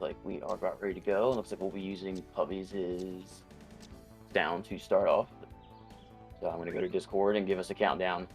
like we are about ready to go. It looks like we'll be using Puppies' down to start off. So I'm going to go to Discord and give us a countdown.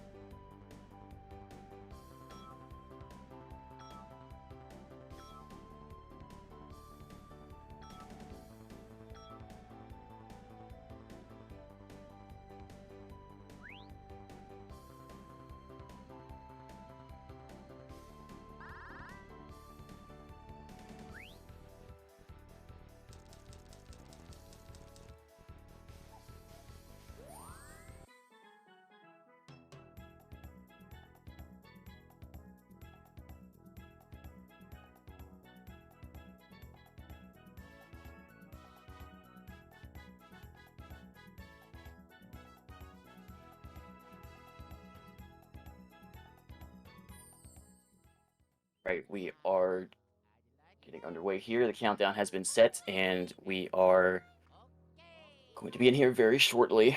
Right, we are getting underway here. The countdown has been set, and we are going to be in here very shortly.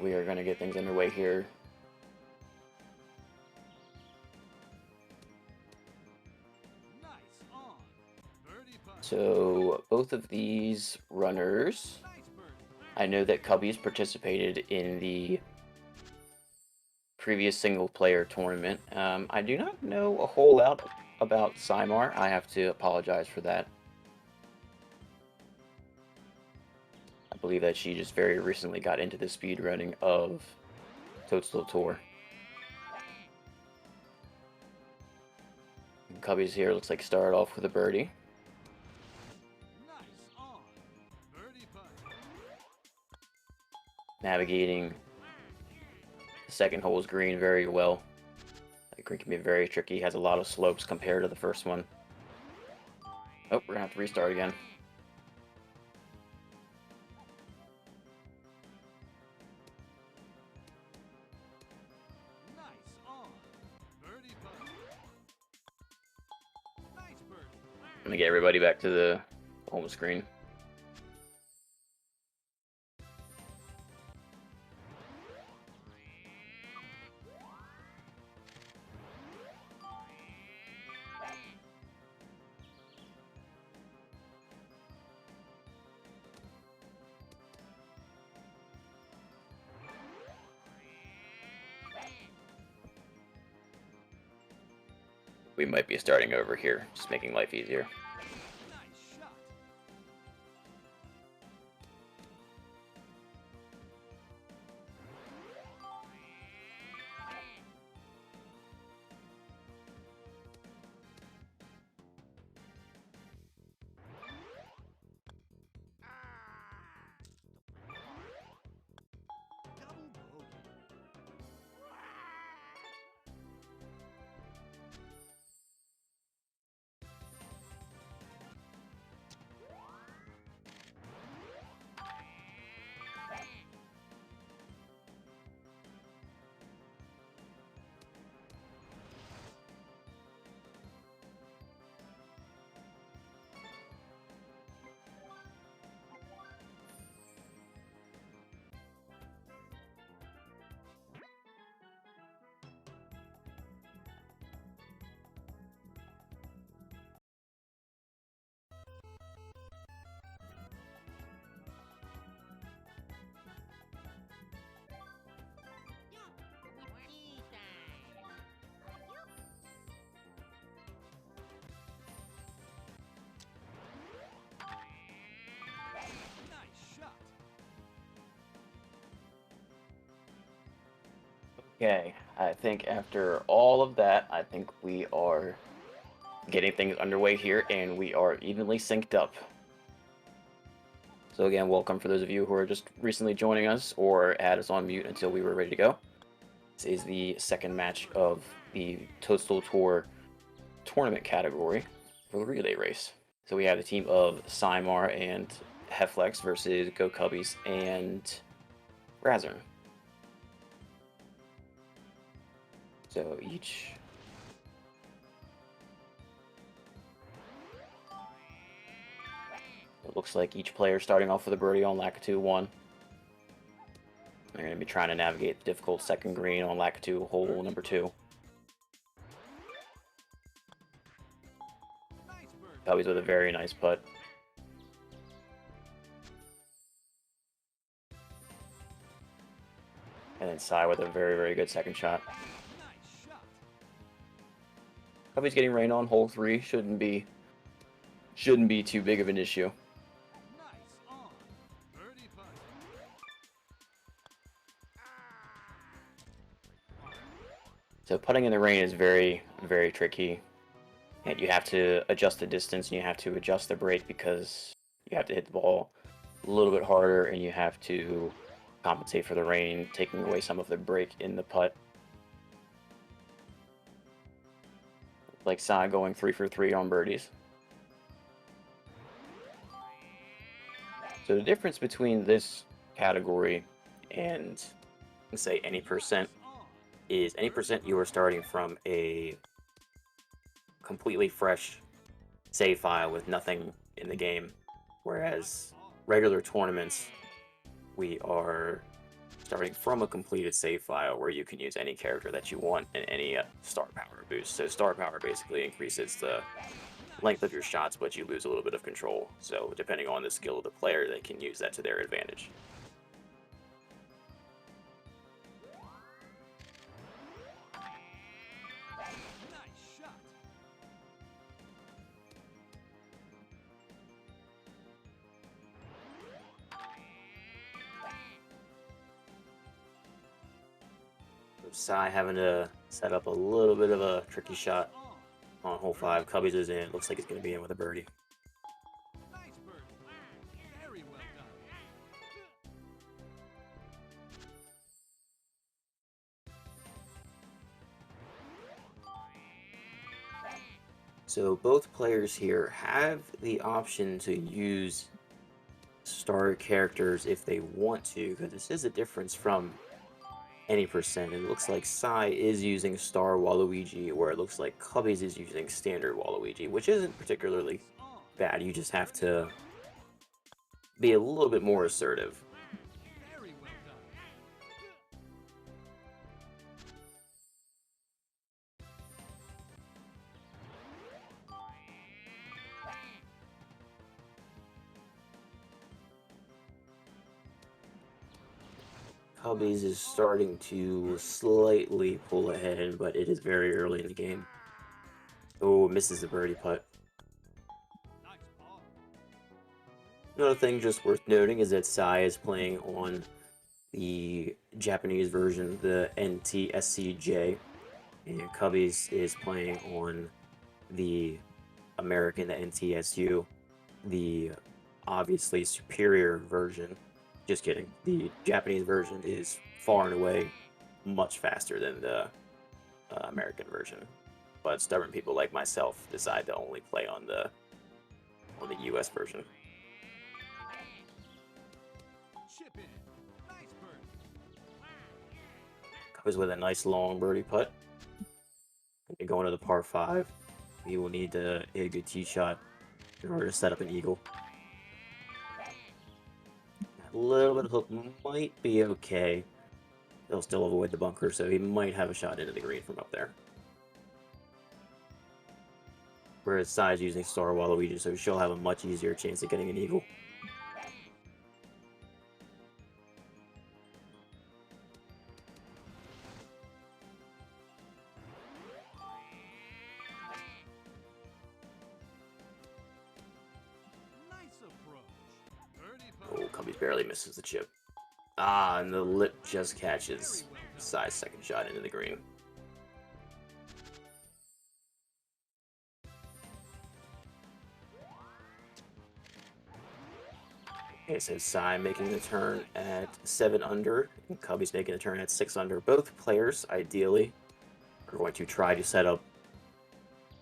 We are going to get things underway here. So both of these runners, I know that Cubby's participated in the previous single-player tournament. I do not know a whole lot about Cymar. I have to apologize for that. I believe that she just very recently got into the speedrunning of Toadstool Tour. And Cubby's here, looks like started off with a birdie. Navigating the second hole's green very well. That green can be very tricky, has a lot of slopes compared to the first one. Oh, we're gonna have to restart again. I'm gonna get everybody back to the home screen. We might be starting over here, just making life easier. Okay, I think after all of that, I think we are getting things underway here, and we are evenly synced up. So again, welcome for those of you who are just recently joining us or had us on mute until we were ready to go. This is the second match of the Toadstool Tour tournament category for the relay race. So we have the team of Cymar and Hephlex versus Go Cubbies and Rasern. So it looks like each player starting off with a birdie on Lakitu 1. They're going to be trying to navigate the difficult second green on Lakitu hole number 2. Cubbies with a very nice putt. And then Cy with a very, very good second shot. Cubbies getting rain on hole 3 shouldn't be too big of an issue. So putting in the rain is very, very tricky. And you have to adjust the distance and you have to adjust the break because you have to hit the ball a little bit harder and you have to compensate for the rain, taking away some of the break in the putt. Like Cy going 3 for 3 on birdies. So the difference between this category and, say, any percent is any percent you are starting from a completely fresh save file with nothing in the game, whereas regular tournaments we are starting from a completed save file where you can use any character that you want and any star power boost. So star power basically increases the length of your shots, but you lose a little bit of control. So depending on the skill of the player, they can use that to their advantage. Cy having to set up a little bit of a tricky shot on hole 5. Cubbies is in. Looks like he's going to be in with a birdie. So both players here have the option to use star characters if they want to, because this is a difference from any percent. It looks like Cy is using Star Waluigi, where it looks like Cubbies is using Standard Waluigi, which isn't particularly bad. You just have to be a little bit more assertive. Cubbies is starting to slightly pull ahead, but it is very early in the game. Oh, misses the birdie putt. Another thing just worth noting is that Cy is playing on the Japanese version, the NTSCJ, and Cubbies is playing on the American, the NTSU, the obviously superior version. Just kidding. The Japanese version is far and away much faster than the American version. But stubborn people like myself decide to only play on the US version. Covers with a nice long birdie putt. And going to the par 5. He will need to hit a good tee shot in order to set up an eagle. A little bit of hook might be okay. He'll still avoid the bunker, so he might have a shot into the green from up there. Whereas Cy's using Star Waluigi, so she'll have a much easier chance of getting an eagle. Oh, Cubbies barely misses the chip. Ah, and the lip just catches Cy's second shot into the green. Okay, so Sai making the turn at 7 under, and Cubby's making the turn at 6 under. Both players, ideally, are going to try to set up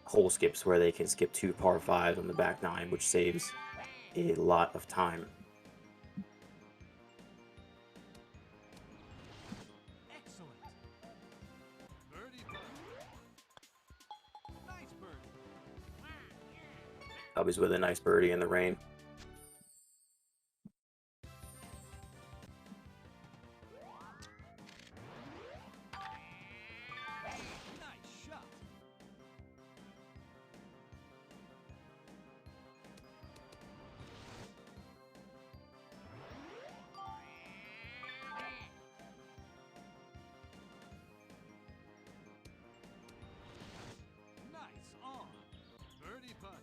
hole skips where they can skip 2 par 5s on the back 9, which saves a lot of time. Excellent. Birdie putt. Nice birdie. Cubby's with a nice birdie in the rain. Nice shot. Nice on. Birdie putt.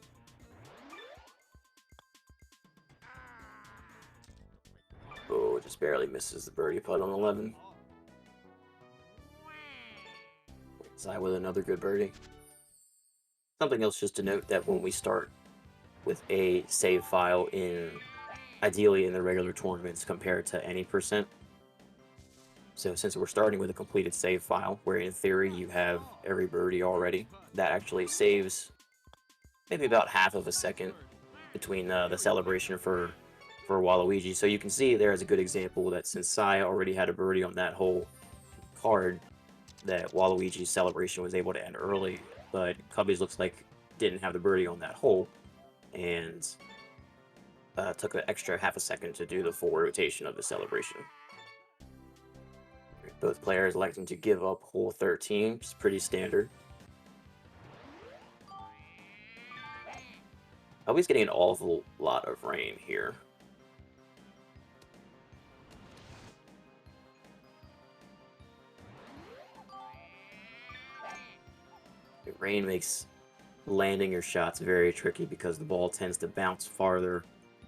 Oh, just barely misses the birdie putt on 11. Sai with another good birdie. Something else just to note that when we start with a save file ideally in the regular tournaments compared to any percent. So since we're starting with a completed save file, where in theory you have every birdie already, that actually saves maybe about half of a second between the celebration for Waluigi. So you can see there as a good example that since Sai already had a birdie on that whole card, that Waluigi's celebration was able to end early, but Cubby's looks like didn't have the birdie on that hole, and took an extra half a second to do the full rotation of the celebration. Both players electing to give up hole 13, which is pretty standard. Cubby's getting an awful lot of rain here. Rain makes landing your shots very tricky because the ball tends to bounce farther,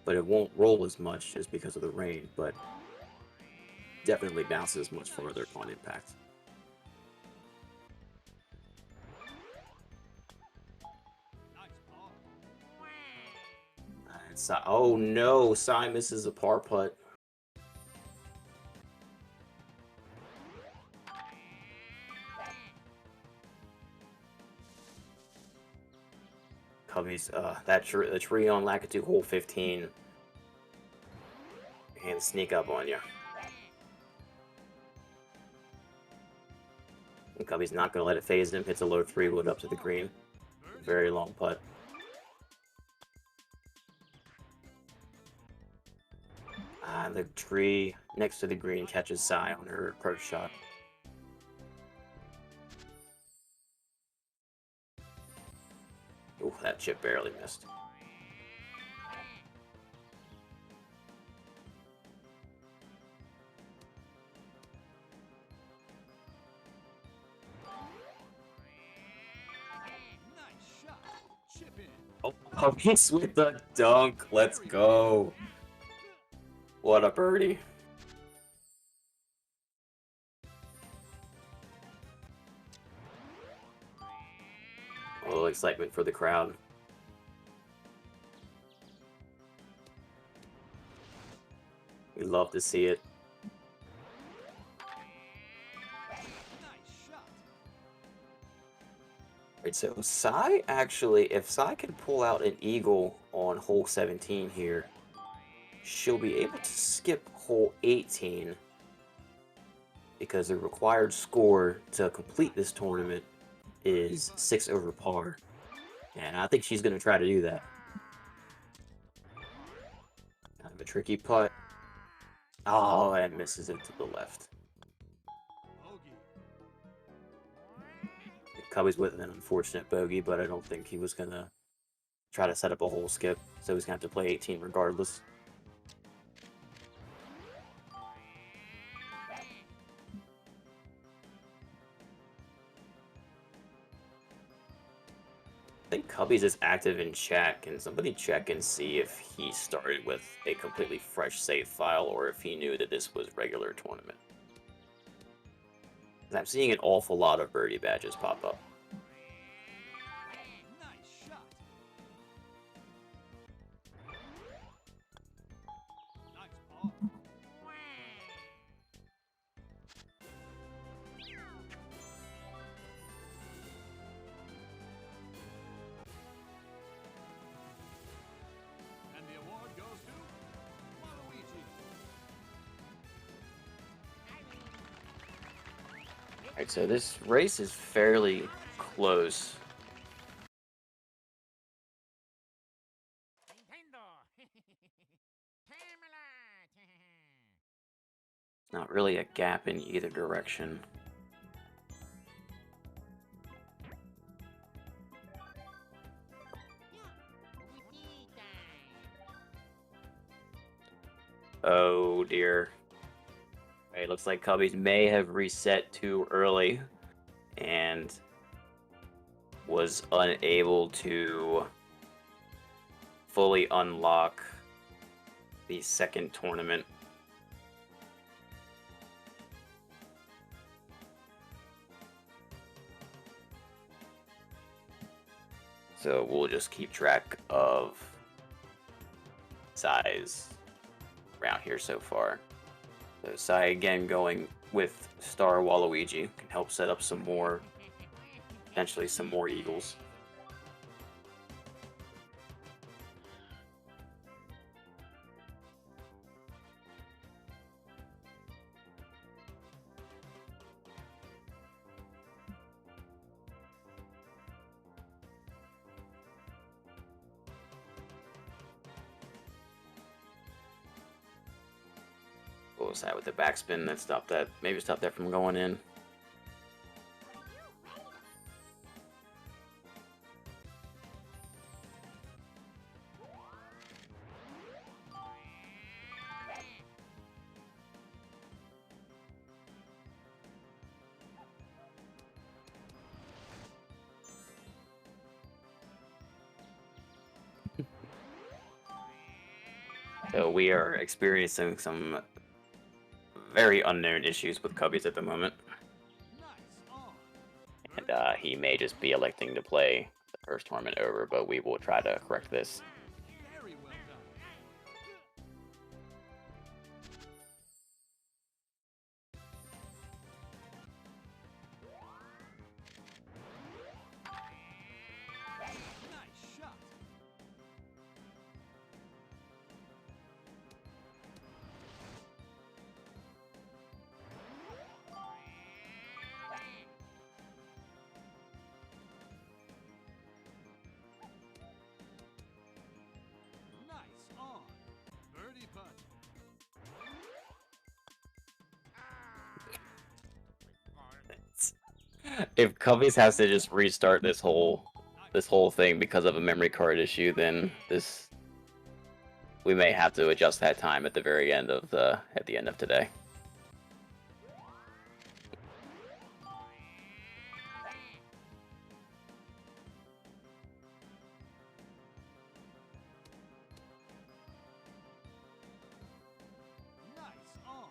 but it won't roll as much just because of the rain, but definitely bounces much farther upon impact. And oh no, Sai misses a par putt. Cubby's, the tree on Lakitu hole 15 and sneak up on you. And Cubby's not going to let it phase him. Hits a low 3-wood up to the green. Very long putt. The tree next to the green catches Sai on her approach shot. Ooh, that chip barely missed. Nice shot. Chip in. Oh, Puppies with the dunk. Let's go. What a birdie. A little excitement for the crowd. We love to see it. Nice shot. Right, so Sai actually, if Sai can pull out an eagle on hole 17 here, she'll be able to skip hole 18 because the required score to complete this tournament is 6 over par. And I think she's going to try to do that. Kind of a tricky putt. Oh, and misses it to the left. Bogey. Cubby's with an unfortunate bogey, but I don't think he was going to try to set up a hole skip. So he's going to have to play 18 regardless. I think Cubby's is active in chat. Can somebody check and see if he started with a completely fresh save file or if he knew that this was regular tournament? I'm seeing an awful lot of birdie badges pop up. Nice shot. And the award goes to Waluigi. Alright, so this race is fairly close. Not really a gap in either direction. Oh dear. Alright, looks like Cubbies may have reset too early and was unable to fully unlock the second tournament. So we'll just keep track of size around here so far. So Sai again going with Star Waluigi can help set up some more, potentially some more Eagles. What was that with the backspin that stopped that? Maybe stopped that from going in. So we are experiencing some very unknown issues with Cubbies at the moment. And he may just be electing to play the first tournament over, but we will try to correct this. Very well done. Nice shot. Nice on. Birdie putt. If Cubbies has to just restart this whole thing because of a memory card issue, then we may have to adjust that time at the very end of today. Nice on.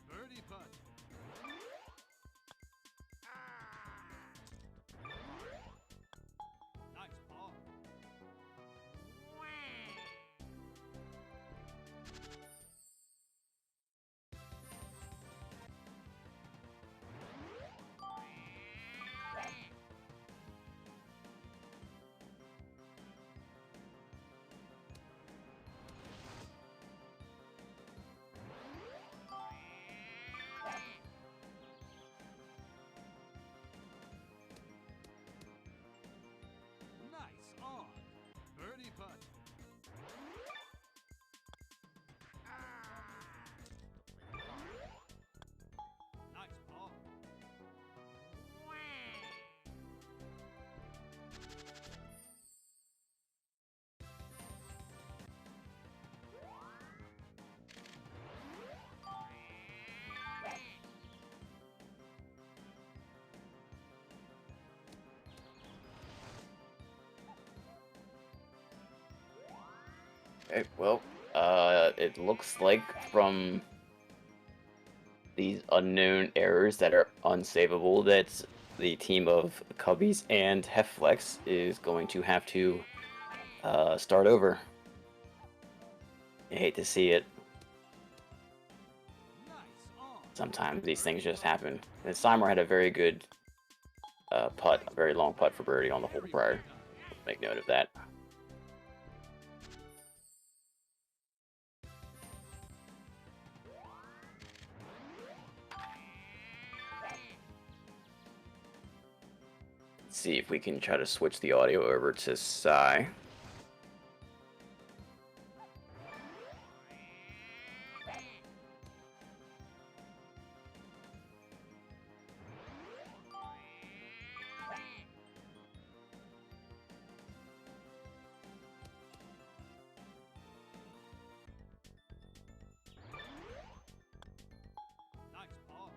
Birdie putt. Nice ball. Nice on. Birdie putt. Nice ball. Okay, well, it looks like from these unknown errors that are unsavable that the team of Cubbies and Hephlex is going to have to start over. I hate to see it. Sometimes these things just happen. And Simar had a very good putt, a very long putt for birdie on the hole prior. Make note of that. Let's see if we can try to switch the audio over to Psy. Nice ball.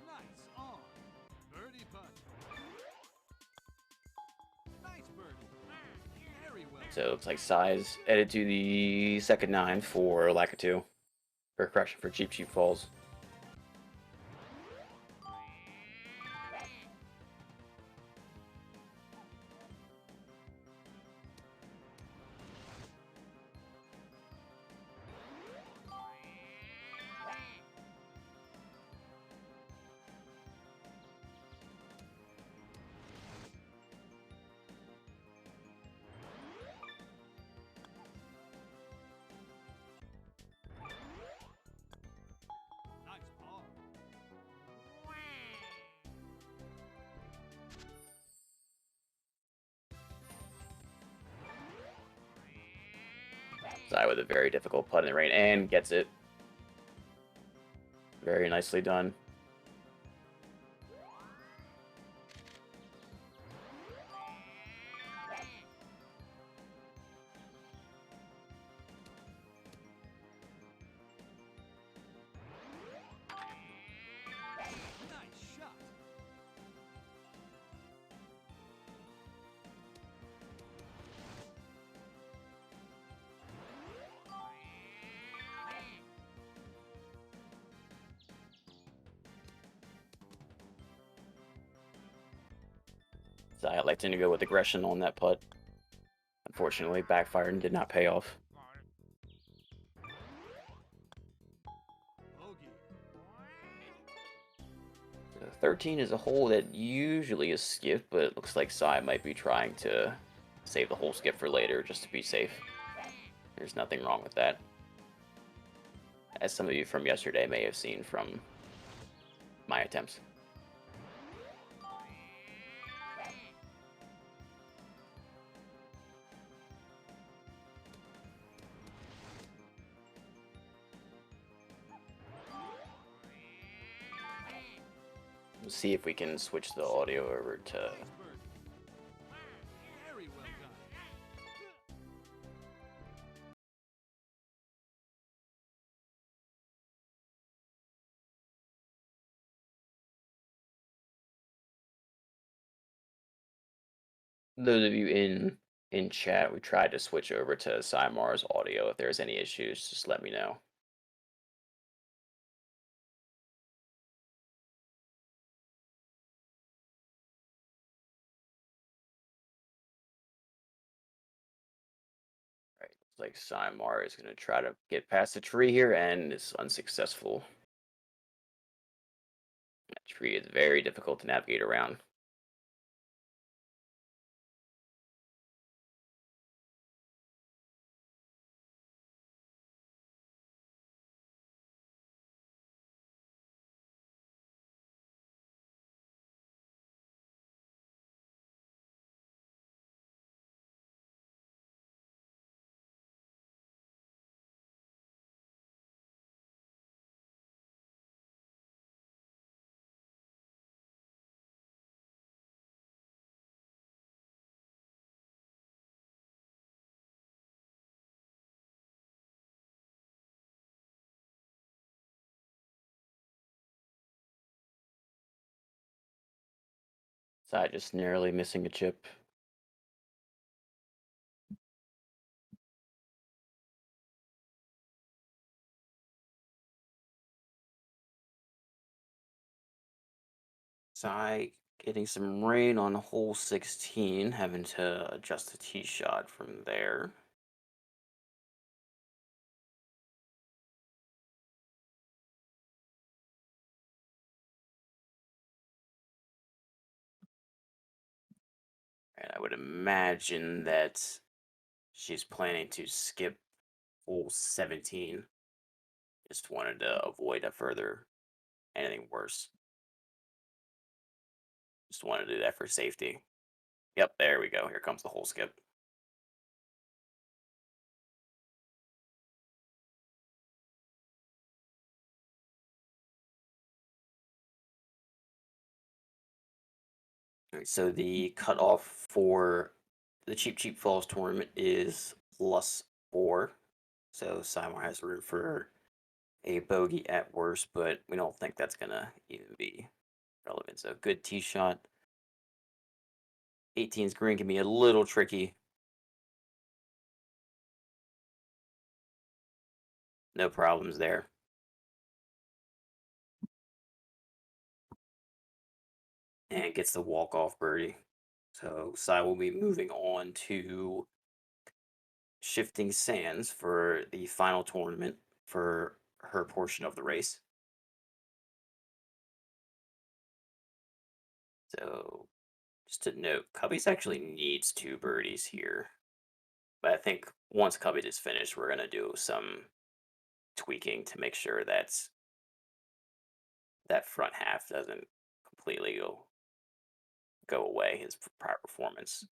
Nice on. Birdie putt. Nice birdie. Very well. So it looks like Psy's headed to the second nine for lack of two. Or correction, for Cheap Cheap Falls. Nice ball. Psy with a very difficult putt in the rain and gets it. Very nicely done. Nice shot. Psy electing to go with aggression on that putt. Unfortunately, backfired and did not pay off. Bogey. 13 is a hole that usually is skipped, but it looks like Psy might be trying to save the hole skip for later just to be safe. There's nothing wrong with that. As some of you from yesterday may have seen from my attempts. We'll see if we can switch the audio over to Nice birdie. Very well done. those of you in chat. We tried to switch over to Simar's audio. If there's any issues, just let me know. Right, looks like Simar is going to try to get past the tree here and is unsuccessful. That tree is very difficult to navigate around. Side just narrowly missing a chip. Sai getting some rain on hole 16, having to adjust the tee shot from there. And I would imagine that she's planning to skip hole 17. Just wanted to avoid a further anything worse. Just wanted to do that for safety. Yep, there we go. Here comes the hole skip. All right, so the cutoff for the Cheap Cheap Falls tournament is +4. So Simon has room for a bogey at worst, but we don't think that's gonna even be relevant. So good tee shot. 18's green can be a little tricky. No problems there. And gets the walk-off birdie. So Sai will be moving on to Shifting Sands for the final tournament for her portion of the race. So just to note, Cubbies actually needs 2 birdies here. But I think once Cubbies is finished, we're gonna do some tweaking to make sure that front half doesn't completely go away, his prior performance.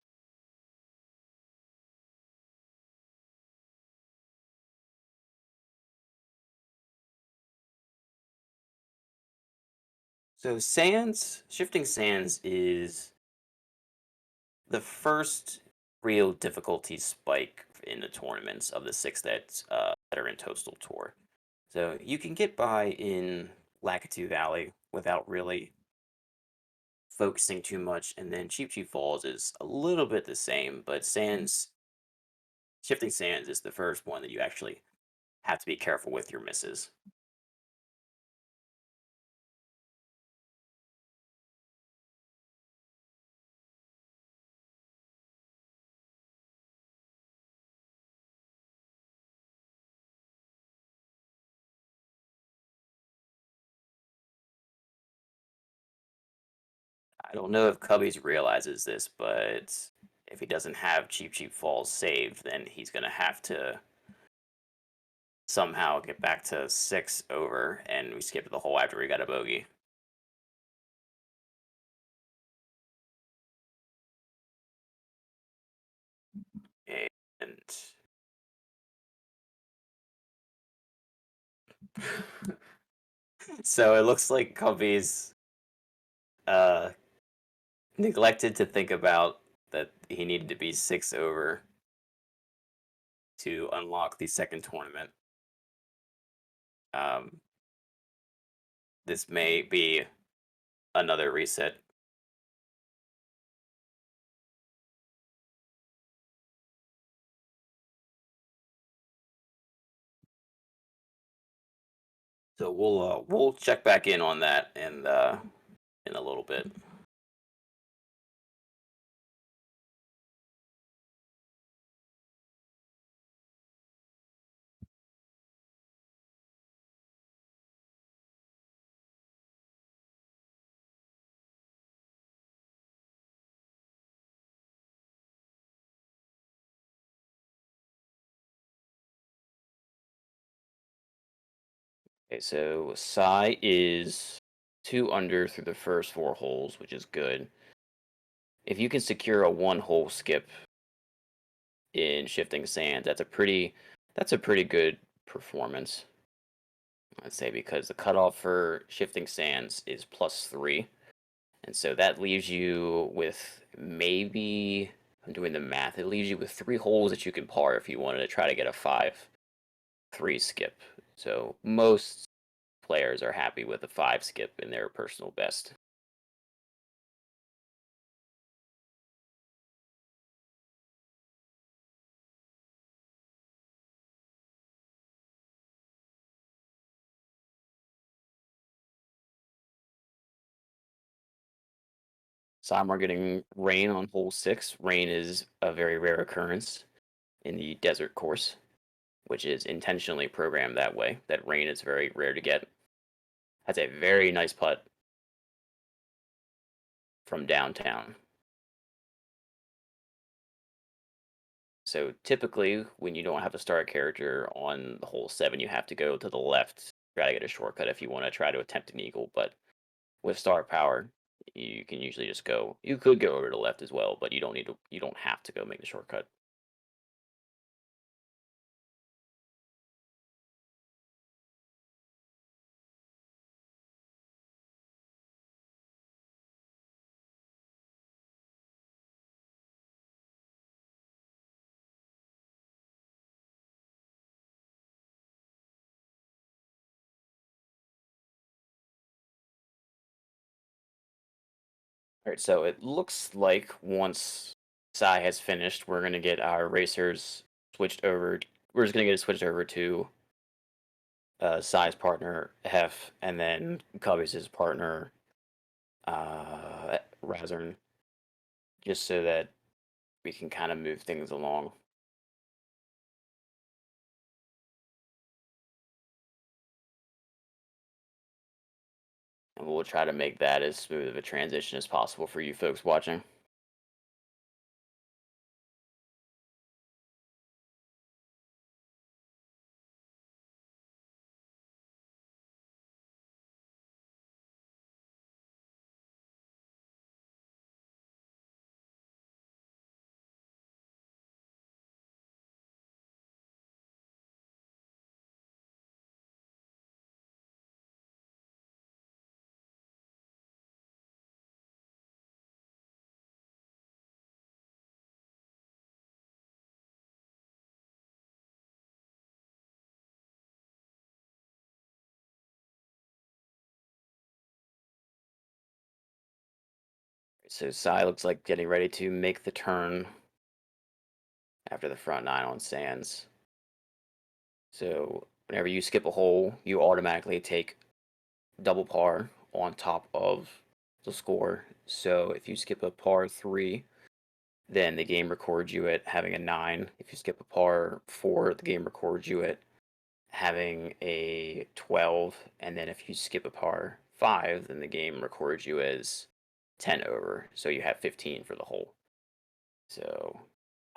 So Shifting Sands is the first real difficulty spike in the tournaments of the 6 that are in Toadstool Tour. So you can get by in Lakitu Valley without really focusing too much, and then Cheap Cheap Falls is a little bit the same, but Shifting Sands is the first one that you actually have to be careful with your misses. I don't know if Cubbies realizes this, but if he doesn't have Cheap Cheap Falls saved, then he's gonna have to somehow get back to 6 over, and we skipped the hole after we got a bogey. And so it looks like Cubbies uh, neglected to think about that he needed to be 6 over to unlock the second tournament. Um, this may be another reset. So we'll check back in on that in a little bit. Okay, so Sai is 2 under through the first 4 holes, which is good. If you can secure a 1 hole skip in Shifting Sands, that's a pretty good performance. I'd say because the cutoff for Shifting Sands is +3. And so that leaves you with maybe, I'm doing the math, it leaves you with 3 holes that you can par if you wanted to try to get a 5-3 skip. So most players are happy with a 5 skip in their personal best. Some are getting rain on hole 6. Rain is a very rare occurrence in the desert course, which is intentionally programmed that way. That rain is very rare to get. That's a very nice putt from downtown. So typically, when you don't have a start character on the hole 7, you have to go to the left, try to get a shortcut if you want to try to attempt an eagle. But with star power, you can usually just go. You could go over to the left as well, but you don't need to. You don't have to go make the shortcut. All right, so it looks like once Sai has finished, we're gonna get our racers switched over. We're just gonna get it switched over to Sai's partner Hef, and then Cubby's partner Rasern, just so that we can kind of move things along. And we'll try to make that as smooth of a transition as possible for you folks watching. So Sai looks like getting ready to make the turn after the front 9 on sands. So whenever you skip a hole, you automatically take double par on top of the score. So if you skip a par 3, then the game records you at having a 9. If you skip a par 4, the game records you at having a 12. And then if you skip a par 5, then the game records you as 10 over. So you have 15 for the hole. So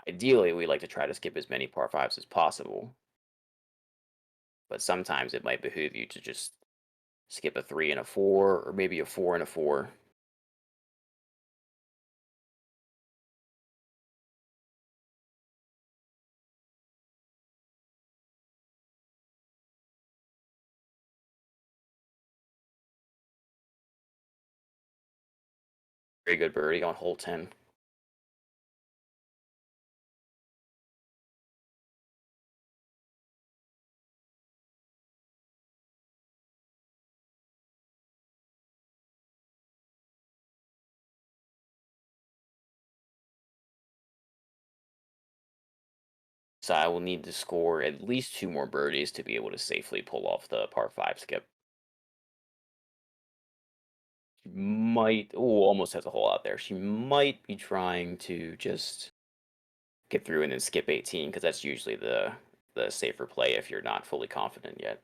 ideally, we like to try to skip as many par 5s as possible. But sometimes it might behoove you to just skip a 3 and a 4, or maybe a 4 and a 4. Very good birdie on hole 10. So I will need to score at least 2 more birdies to be able to safely pull off the par 5 skip. She might, oh, almost has a hole out there. She might be trying to just get through and then skip 18, because that's usually the safer play if you're not fully confident yet.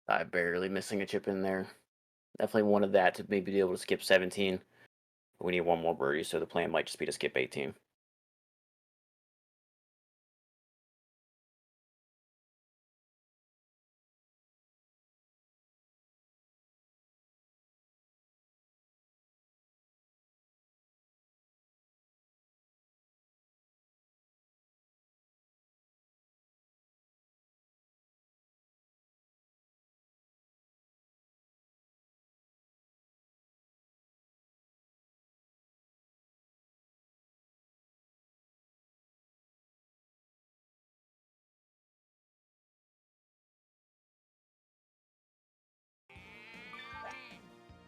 I barely missing a chip in there. Definitely wanted that to maybe be able to skip 17. We need one more birdie, so the plan might just be to skip 18.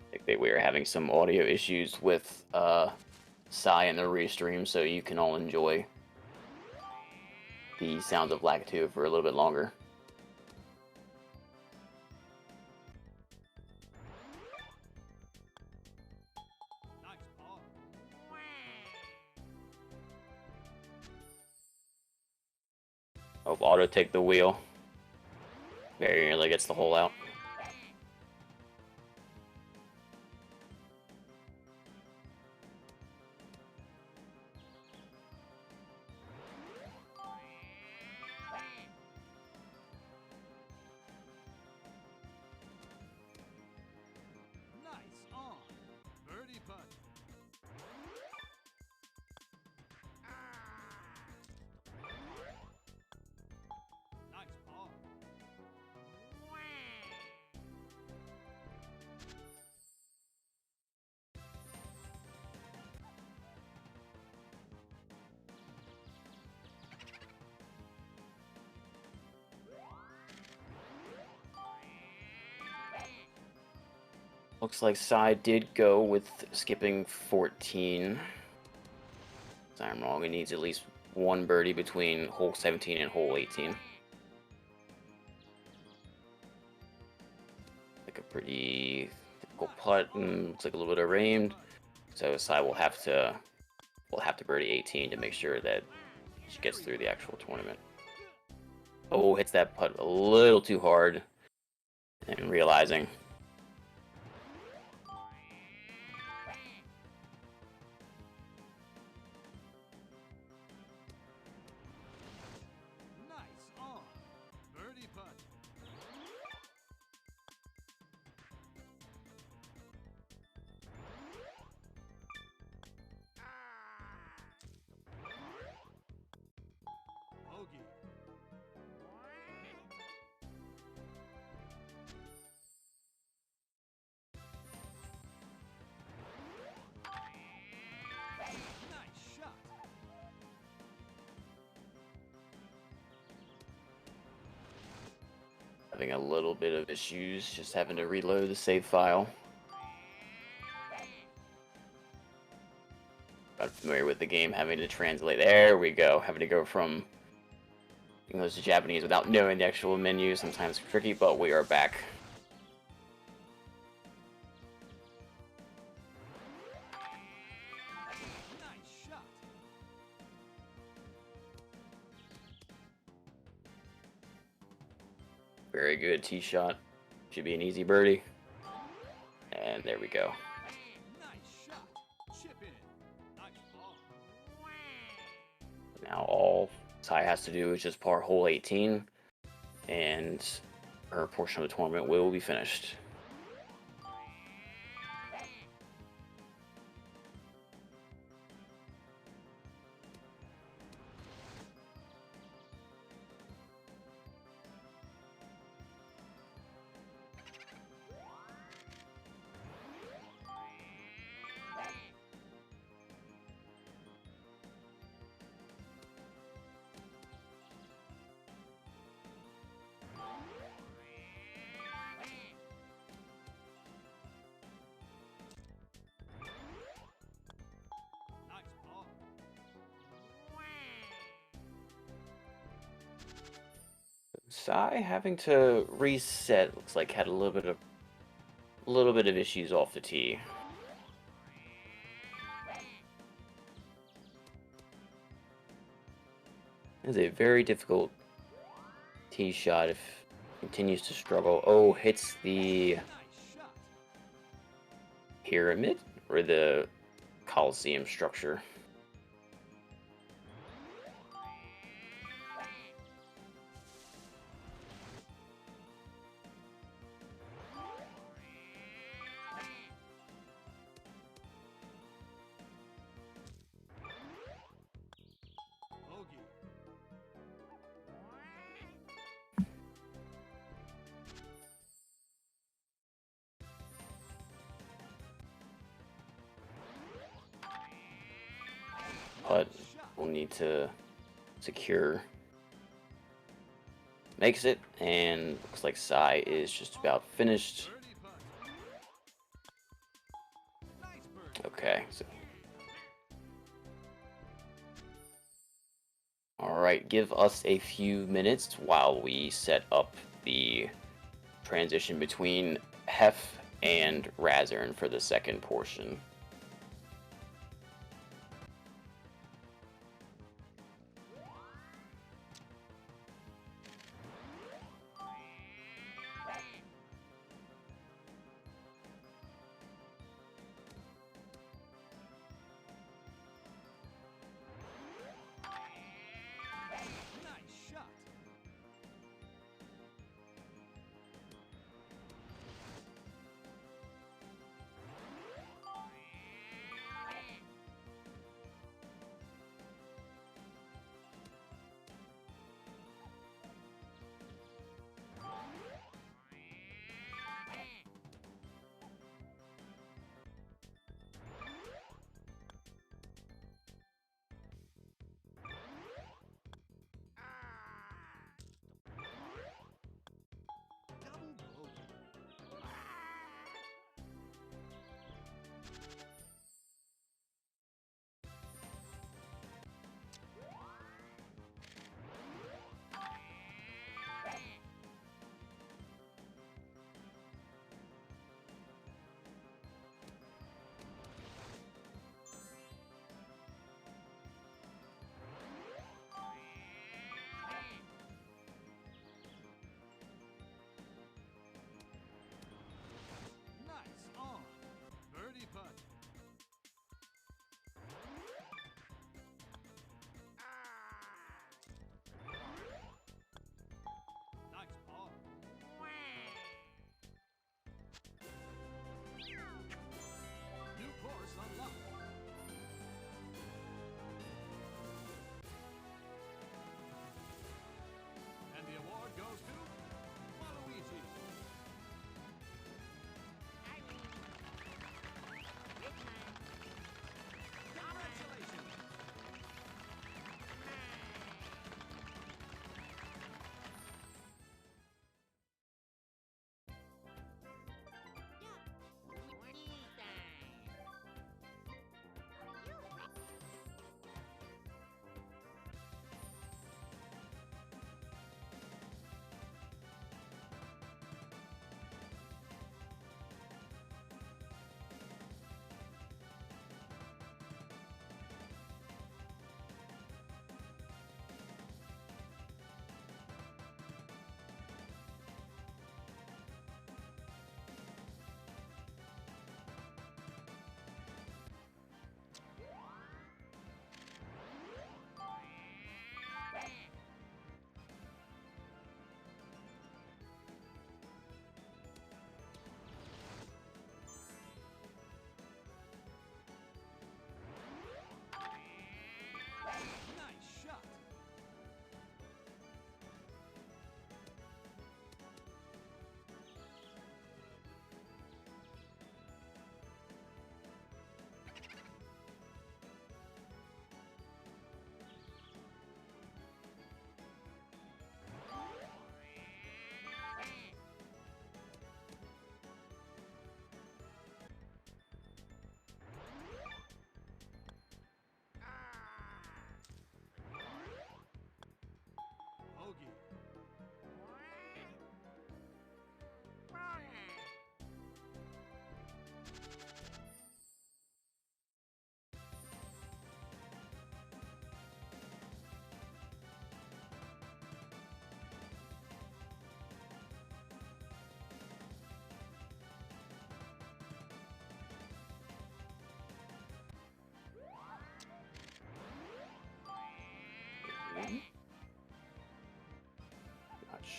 I think that we are having some audio issues with Psy and the restream, so you can all enjoy the sounds of Lakitu for a little bit longer. Nice par. Oh, auto take the wheel. Very nearly gets the hole out. Nice on. Birdie putt. Nice par. Looks like Psy did go with skipping 14. If I'm wrong, he needs at least one birdie between hole 17 and hole 18. Like a pretty difficult putt, and looks like a little bit of rain. So Psy will have to birdie 18 to make sure that she gets through the actual tournament. Oh, hits that putt a little too hard, and realizing. Nice on. Birdie putt. Bogey. Nice shot. Having a little bit of issues, just having to reload the save file. Not familiar with the game, having to translate. There we go. Having to go from English to Japanese without knowing the actual menu. Sometimes tricky, but we are back. Nice shot. Very good tee shot. Should be an easy birdie. And there we go. Nice shot. Chip in. Nice ball. Now all Sai has to do is just par hole 18, and her portion of the tournament will be finished. Nice ball. Sai having to reset, looks like had a little bit of issues off the tee. It's a very difficult tee shot if continues to struggle. Oh, hits the Nice shot. pyramid or the Coliseum structure. Bogey. But we'll need to secure. Makes it, and looks like Sai is just about finished. Birdie putt. Nice birdie. Okay, so all right, give us a few minutes while we set up the transition between Hef and Rasern for the second portion. Nice shot.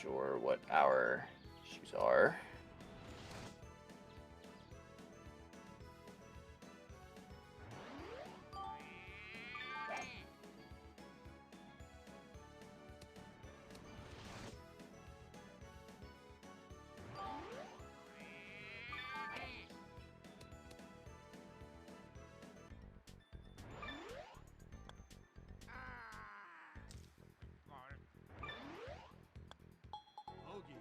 sure what our issues are. Bogey.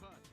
punch.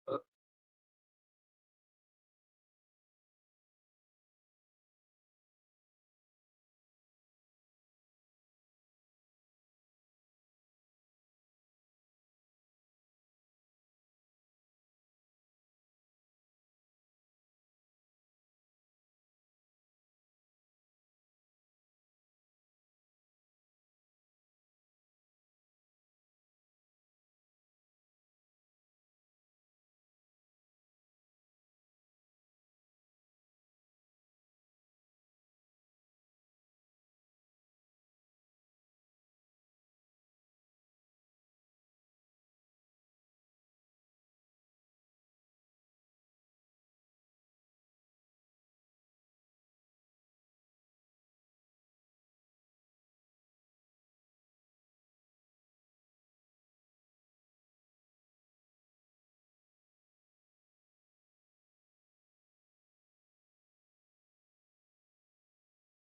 Uh,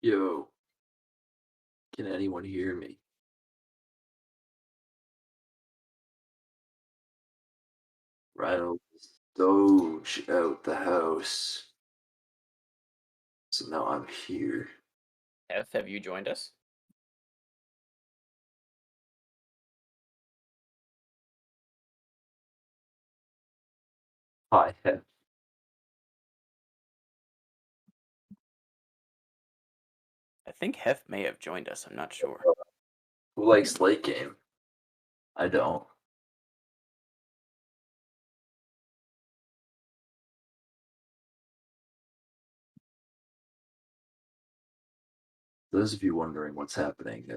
Yo, can anyone hear me? Reynolds Doge out the house. So now I'm here. Have you joined us? Hi, Hef. I think Hef may have joined us. I'm not sure. Who likes late game? I don't. Those of you wondering what's happening,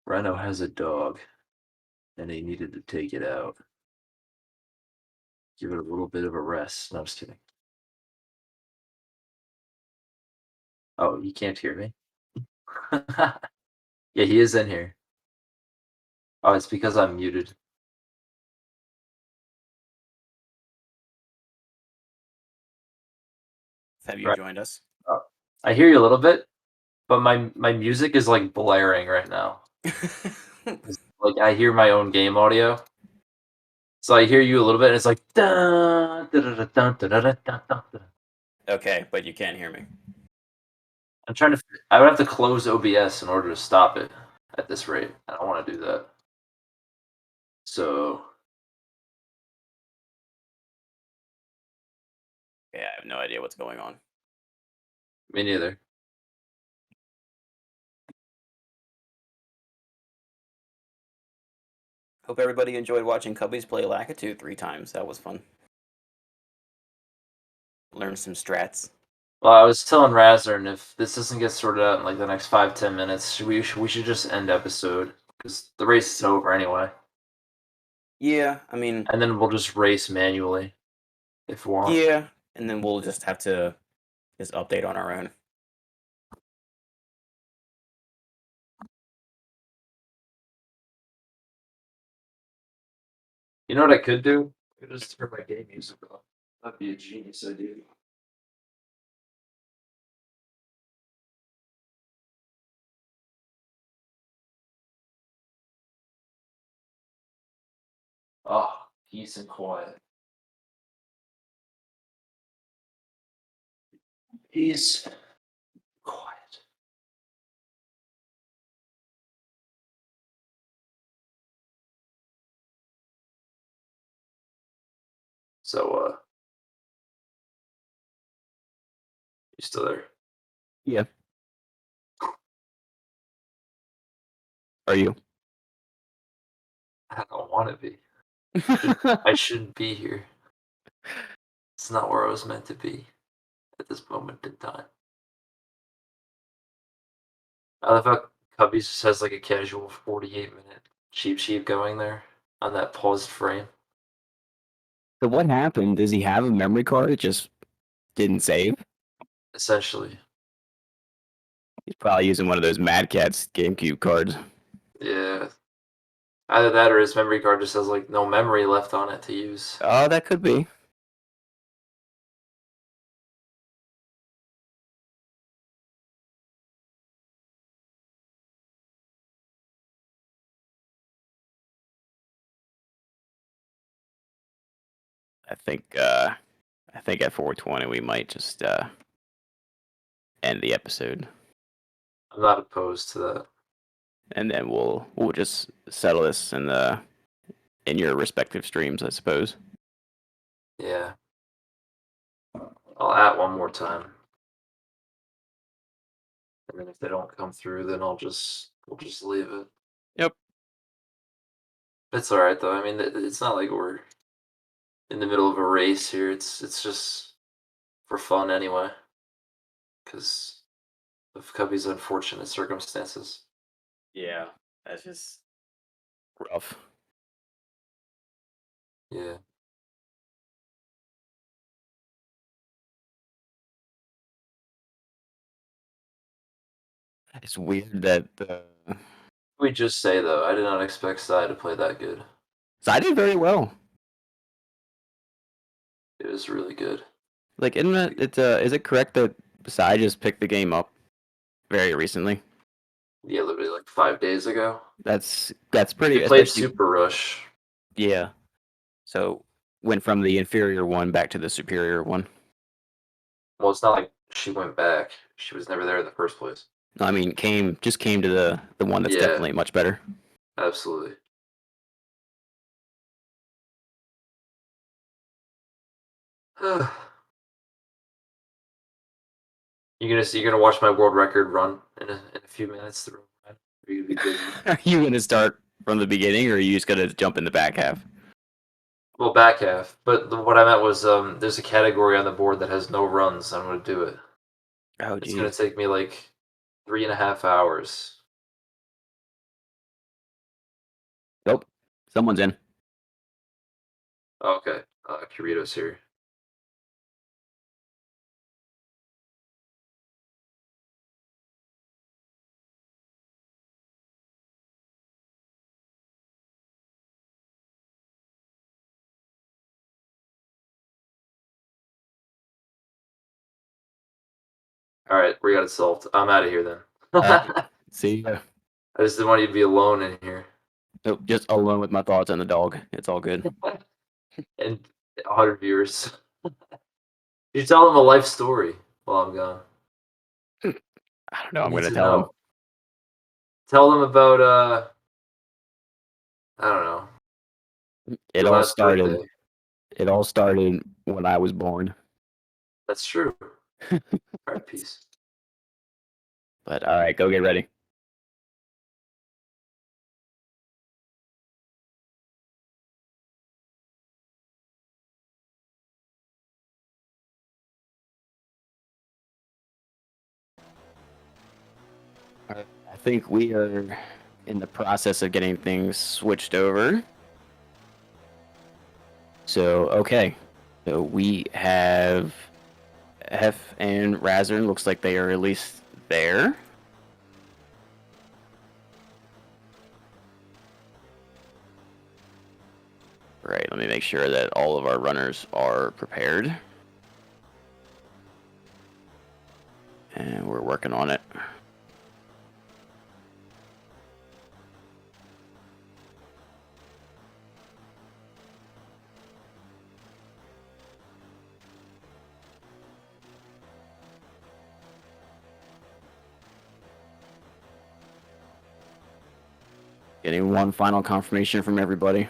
Rhino has a dog, and he needed to take it out. Give it a little bit of a rest. No, I'm just kidding. Oh, you can't hear me? Yeah, he is in here. Oh, it's because I'm muted. Have you Right. joined us? Oh. I hear you a little bit, but my music is like blaring right now. Like I hear my own game audio. So I hear you a little bit, and it's like dun, da, da, da, dun, da, da, da, dun, dun, dun. Okay, but you can't hear me. I'm trying to. I would have to close OBS in order to stop it at this rate. I don't want to do that. So Yeah, I have no idea what's going on. me neither. Hope everybody enjoyed watching Cubbies play Lakitu 3 times. That was fun. Learn some strats. Well, I was telling Rasern if this doesn't get sorted out in like the next 5-10 minutes, we should just end episode because the race is over anyway, Yeah, I mean, and then we'll just race manually if we want. yeah, and then we'll just have to just update on our own. You know what I could do? I could just turn my game music off. That'd be a genius idea. Oh, peace and quiet. Peace, quiet. So, you still there? Yeah. Are you? I don't want to be. I shouldn't be here. It's not where I was meant to be at this moment in time. I love how Cubbies just has like a casual 48-minute cheap sheep going there on that paused frame. So what happened? Does he have a memory card? It just didn't save. Essentially, He's probably using one of those Mad Catz GameCube cards. yeah. Either that or his memory card just has like no memory left on it to use. Oh, that could be. I think at 420 we might just end the episode, I'm not opposed to that. and then we'll just settle this in your respective streams, I suppose. Yeah. I'll at one more time. And then if they don't come through, then we'll just leave it. Yep. It's all right though. I mean, it's not like we're in the middle of a race here. It's just for fun anyway. Because of Cubby's unfortunate circumstances. Yeah, that's just Rough. Yeah. It's weird that We just say though, I did not expect Sai to play that good. so I did very well. It was really good. Like, isn't it? Is it correct that Psy just picked the game up very recently? Yeah, literally like 5 days ago. That's pretty. He played Especially, Super Rush. yeah. So went from the inferior one back to the superior one. Well, it's not like she went back. She was never there in the first place. No, I mean came to the one that's Yeah. definitely much better. Absolutely. You're gonna watch my world record run in a few minutes through. Are you gonna be good? Are you gonna start from the beginning, or are you just gonna jump in the back half? Well, back half. But what I meant was, there's a category on the board that has no runs. I'm gonna do it. Oh, It's gonna jeez. take me like 3.5 hours. Nope. Someone's in. Okay, Kirito's here. All right, we got it solved. I'm out of here then. Alright. See ya. I just didn't want you to be alone in here. Nope, just alone with my thoughts and the dog. It's all good. And 100 viewers. You tell them a life story while I'm gone. I don't know. I I'm need gonna to tell him. know. Tell them about I don't know, It your all last started. birthday. It all started when I was born. That's true. All right, peace. But all right, go get ready. All right, I think we are in the process of getting things switched over. So okay, so we have Hef and Rasern. Looks like they are at least there. Right, let me make sure that all of our runners are prepared. And we're working on it. Getting one final confirmation from everybody.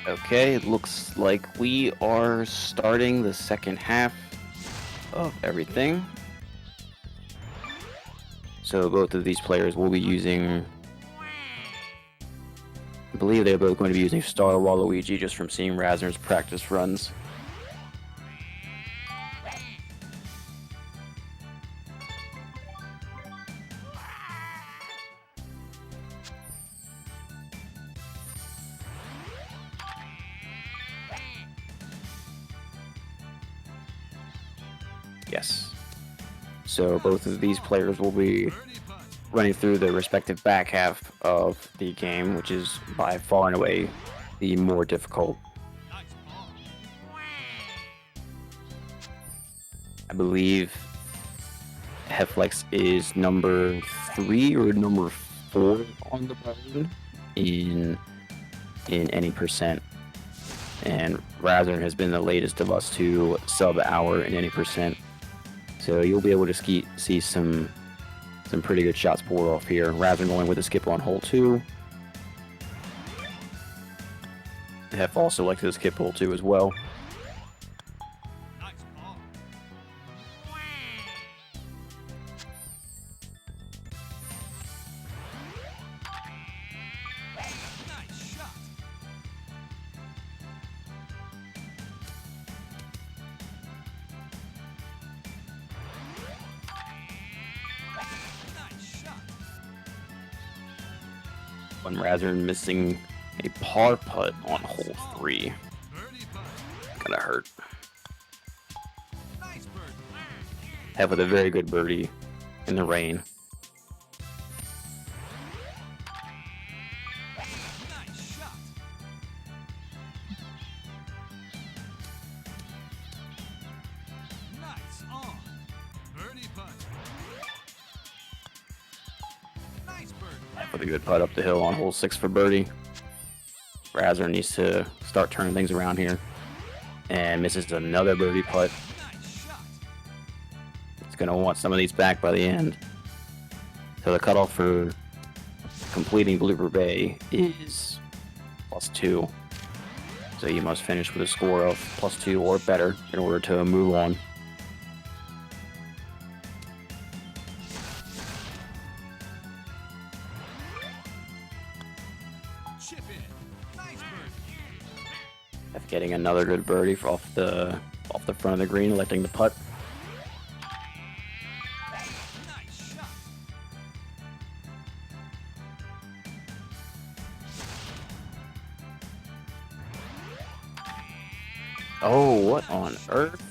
Okay, it looks like we are starting the second half of everything. So both of these players will be using, I believe they're both going to be using Star Waluigi just from seeing Rasern's practice runs. Yes. So both of these players will be running through the respective back half of the game, which is by far and away the more difficult. I believe Hephlex is number 3 or number 4 on the button in any percent. And Rasern has been the latest of us to sub-hour in any percent. So you'll be able to see some pretty good shots pulled off here. Rasern going with a skip on hole 2. Hef also likes to skip hole 2 as well. When Rasern missing a par putt on hole 3. Gonna hurt. Have with a very good birdie in the rain. With a good putt up the hill on hole 6 for birdie. Rasern needs to start turning things around here. And misses another birdie putt. It's going to want some of these back by the end. So the cutoff for completing Blooper Bay is +2. So you must finish with a score of +2 or better in order to move on. Getting another good birdie off the front of the green, electing the putt. Oh, what on earth?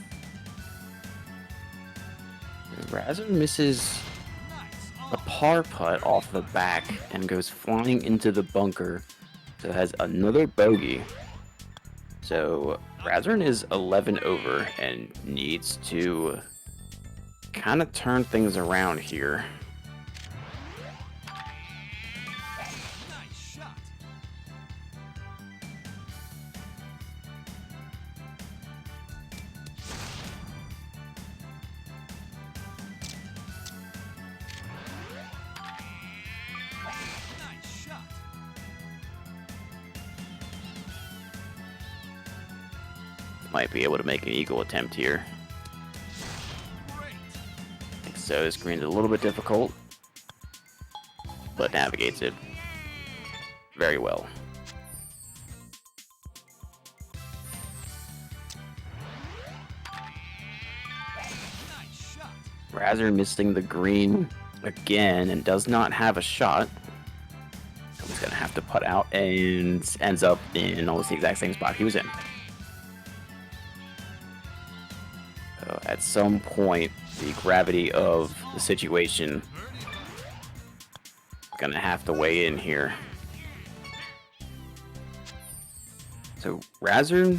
Rasern misses a par putt off the back and goes flying into the bunker. So it has another bogey. So Rasern is 11 over and needs to kind of turn things around here. Might be able to make an eagle attempt here. So this green is a little bit difficult, but navigates it very well. Rasern missing the green again and does not have a shot. So he's gonna have to putt out and ends up in almost the exact same spot he was in. So at some point, the gravity of the situation is gonna have to weigh in here. So Rasern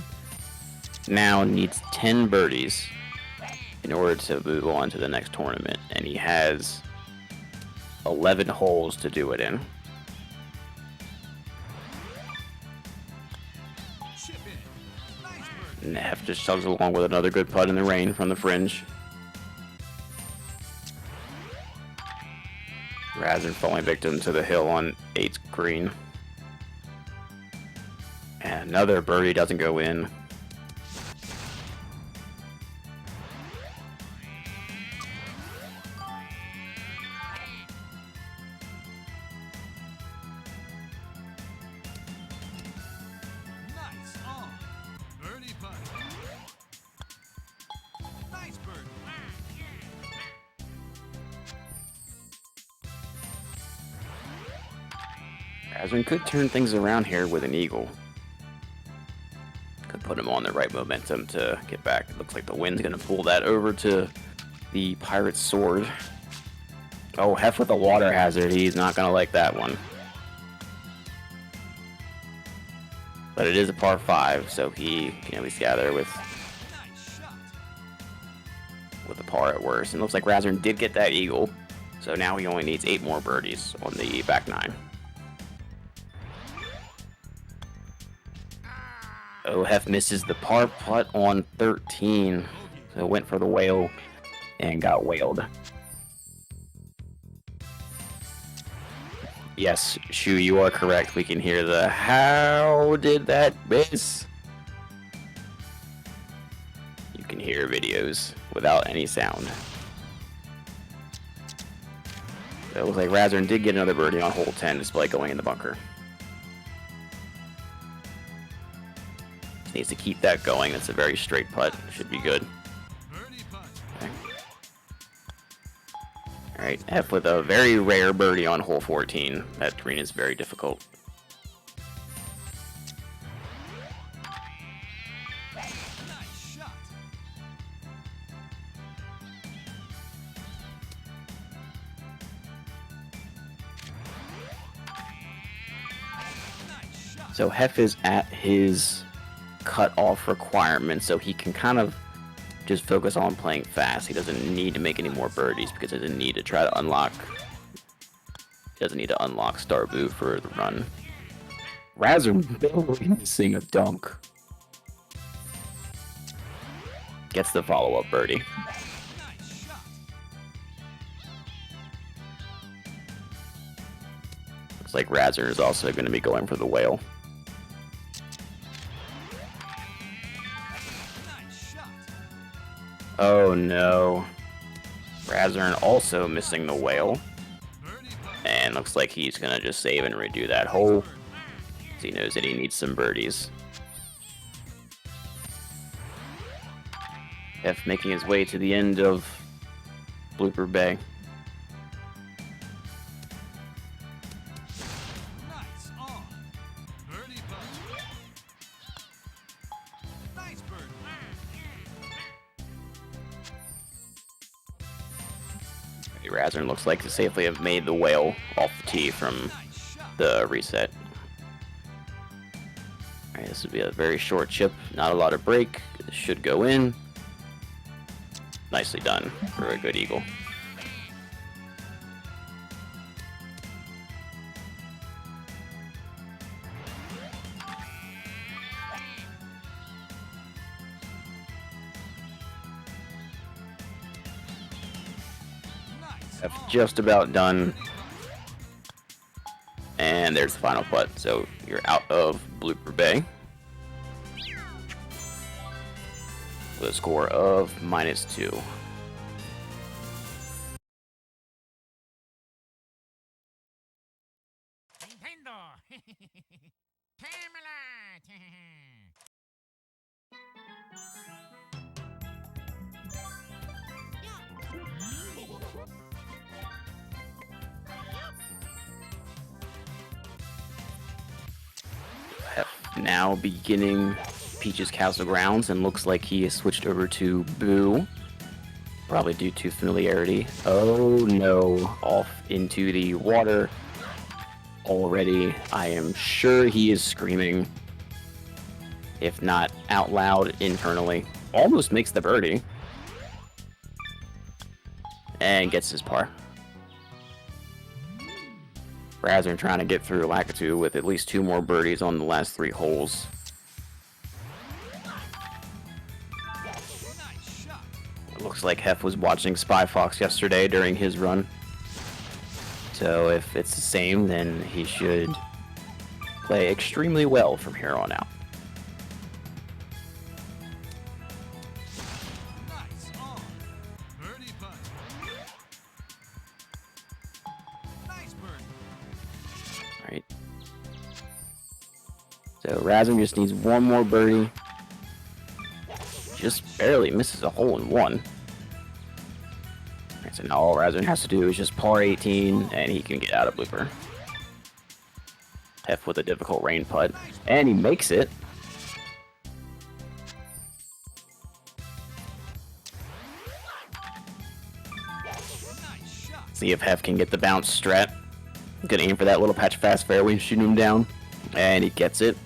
now needs 10 birdies in order to move on to the next tournament, and he has 11 holes to do it in. And Hef just chugs along with another good putt in the rain from the fringe. Rasern falling victim to the hill on 8's green. And another birdie doesn't go in. Nice on. Birdie putt. Nice birdie. Rasern could turn things around here with an eagle. Could put him on the right momentum to get back. It looks like the wind's going to pull that over to the Pirate's sword. Oh, Hef with a water hazard. He's not going to like that one. But it is a par 5, so he can at least gather with Nice shot. a par at worst. And it looks like Rasern did get that eagle. So now he only needs 8 more birdies on the back 9. Oh, Hef misses the par putt on 13. So went for the whale and got whaled. Yes, Shu, you are correct. We can hear the how did that miss? You can hear videos without any sound. So it looks like Rasern did get another birdie on hole 10 despite going in the bunker. Needs to keep that going. That's a very straight putt. Should be good. Birdie putt. Okay. Alright, F with a very rare birdie on hole 14. That green is very difficult. Nice shot. Nice shot. So Hef is at his cut-off requirement, so he can kind of just focus on playing fast. He doesn't need to make any more birdies because he doesn't need to try to unlock. He doesn't need to unlock Star Boot for the run. Rasern barely missing a dunk. Gets the follow-up birdie. Nice shot. Looks like Rasern is also going to be going for the whale. Nice shot. Oh no. Rasern also missing the whale. Birdie putt. And looks like he's going to just save and redo that hole. 'Cause he knows that he needs some birdies. F making his way to the end of Blooper Bay. Nice on. Birdie putt. Nice birdie. Rasern looks like to safely have made the whale off the tee from Nice shot. the reset. Alright, this would be a very short chip, not a lot of break. This should go in. Nicely done for a good eagle. Nice That's on. just about done. And there's the final putt. So you're out of Blooper Bay with a score of -2. Nintendo. Camelot. Now beginning Peach's Castle Grounds, and looks like he has switched over to Boo. Probably due to familiarity. Oh no, off into the water already. I am sure he is screaming, if not out loud internally. Almost makes the birdie. And gets his par. Rasern trying to get through Lakitu with at least 2 more birdies on the last 3 holes. Nice shot. It looks like Hef was watching Spy Fox yesterday during his run. So if it's the same, then he should play extremely well from here on out. Nice on. Birdie putt. Nice birdie. Right. So Rasern just needs one more birdie. Just barely misses a hole in one. Right, so now all Rasern has to do is just par 18 and he can get out of blooper. Hef with a difficult rain putt. And he makes it. Nice shot. See if Hef can get the bounce strat. Gonna aim for that little patch of fast fairway, shooting him down. And he gets it.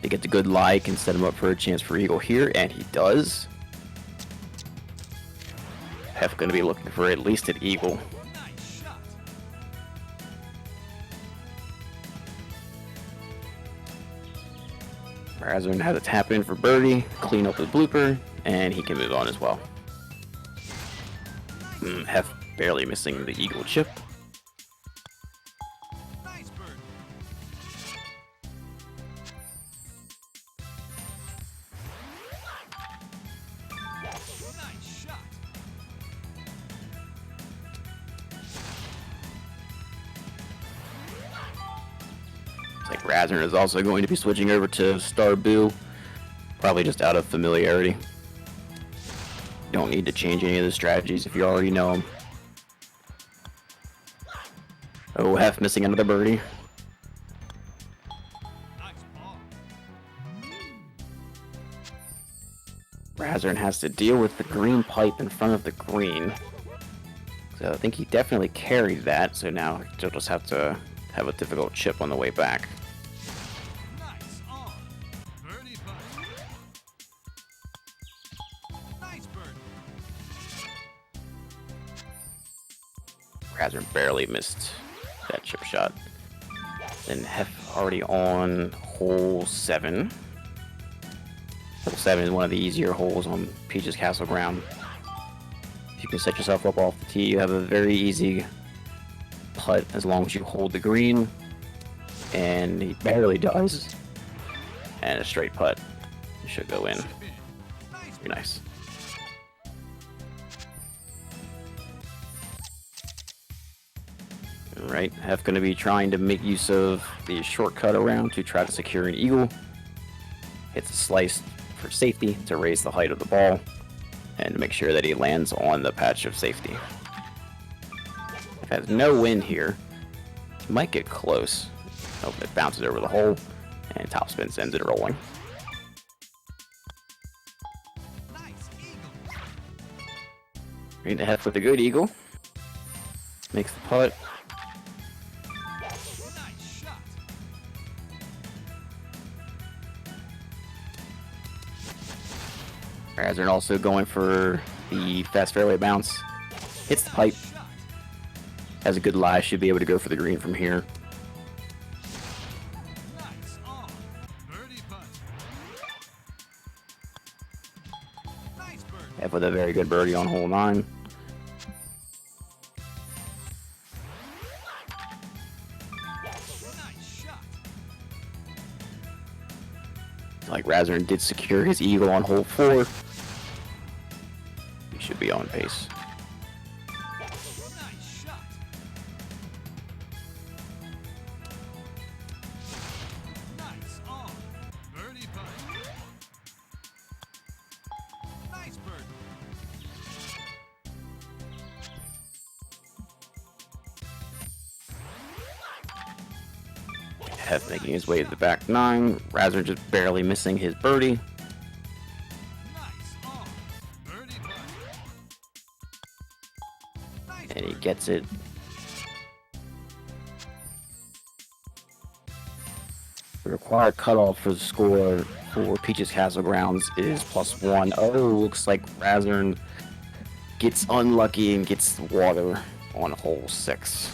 He gets a good lie, can set him up for a chance for eagle here, and he does. Hef gonna be looking for at least an eagle. Nice shot. Rasern has a tap in for birdie, clean up the blooper, and he can move on as well. Hef barely missing the eagle chip. Nice birdie. Nice shot. It's like Rasern is also going to be switching over to Star Boo, probably just out of familiarity. You don't need to change any of the strategies if you already know them. Oh, Hef missing another birdie. Nice ball. Rasern has to deal with the green pipe in front of the green. So I think he definitely carried that, so now he'll just have to have a difficult chip on the way back. Nice on. Birdie putt. Nice birdie. Rasern barely missed that chip shot. Then Hef already on hole 7. Hole 7 is one of the easier holes on Peach's Castle ground. If you can set yourself up off the tee, you have a very easy putt as long as you hold the green. And he barely does. And a straight putt. It should go in. Chip in. Nice Very nice. Alright, Hef going to be trying to make use of the shortcut around to try to secure an eagle. Hits a slice for safety to raise the height of the ball and to make sure that he lands on the patch of safety. If has no wind here, he might get close. Oh, it bounces over the hole and topspin sends it rolling. Nice eagle. Right, Hef with a good eagle. Makes the putt. Nice shot. Rasern also going for the fast fairway bounce. Hits the pipe. Shot. Has a good lie. Should be able to go for the green from here. Nice on. Birdie putt. Nice birdie. Hef with a very good birdie on hole 9. Nice shot. Like Rasern did secure his eagle on hole 4. He should be on pace. Nice shot. Nice on. Birdie putt. Nice birdie. Hef making his way to the back 9. Rasern just barely missing his birdie. Nice on. Birdie putt. Nice And he birdie. gets it. The required cutoff for the score for Peach's Castle Grounds is +1. Oh, looks like Rasern gets unlucky and gets the water on hole 6.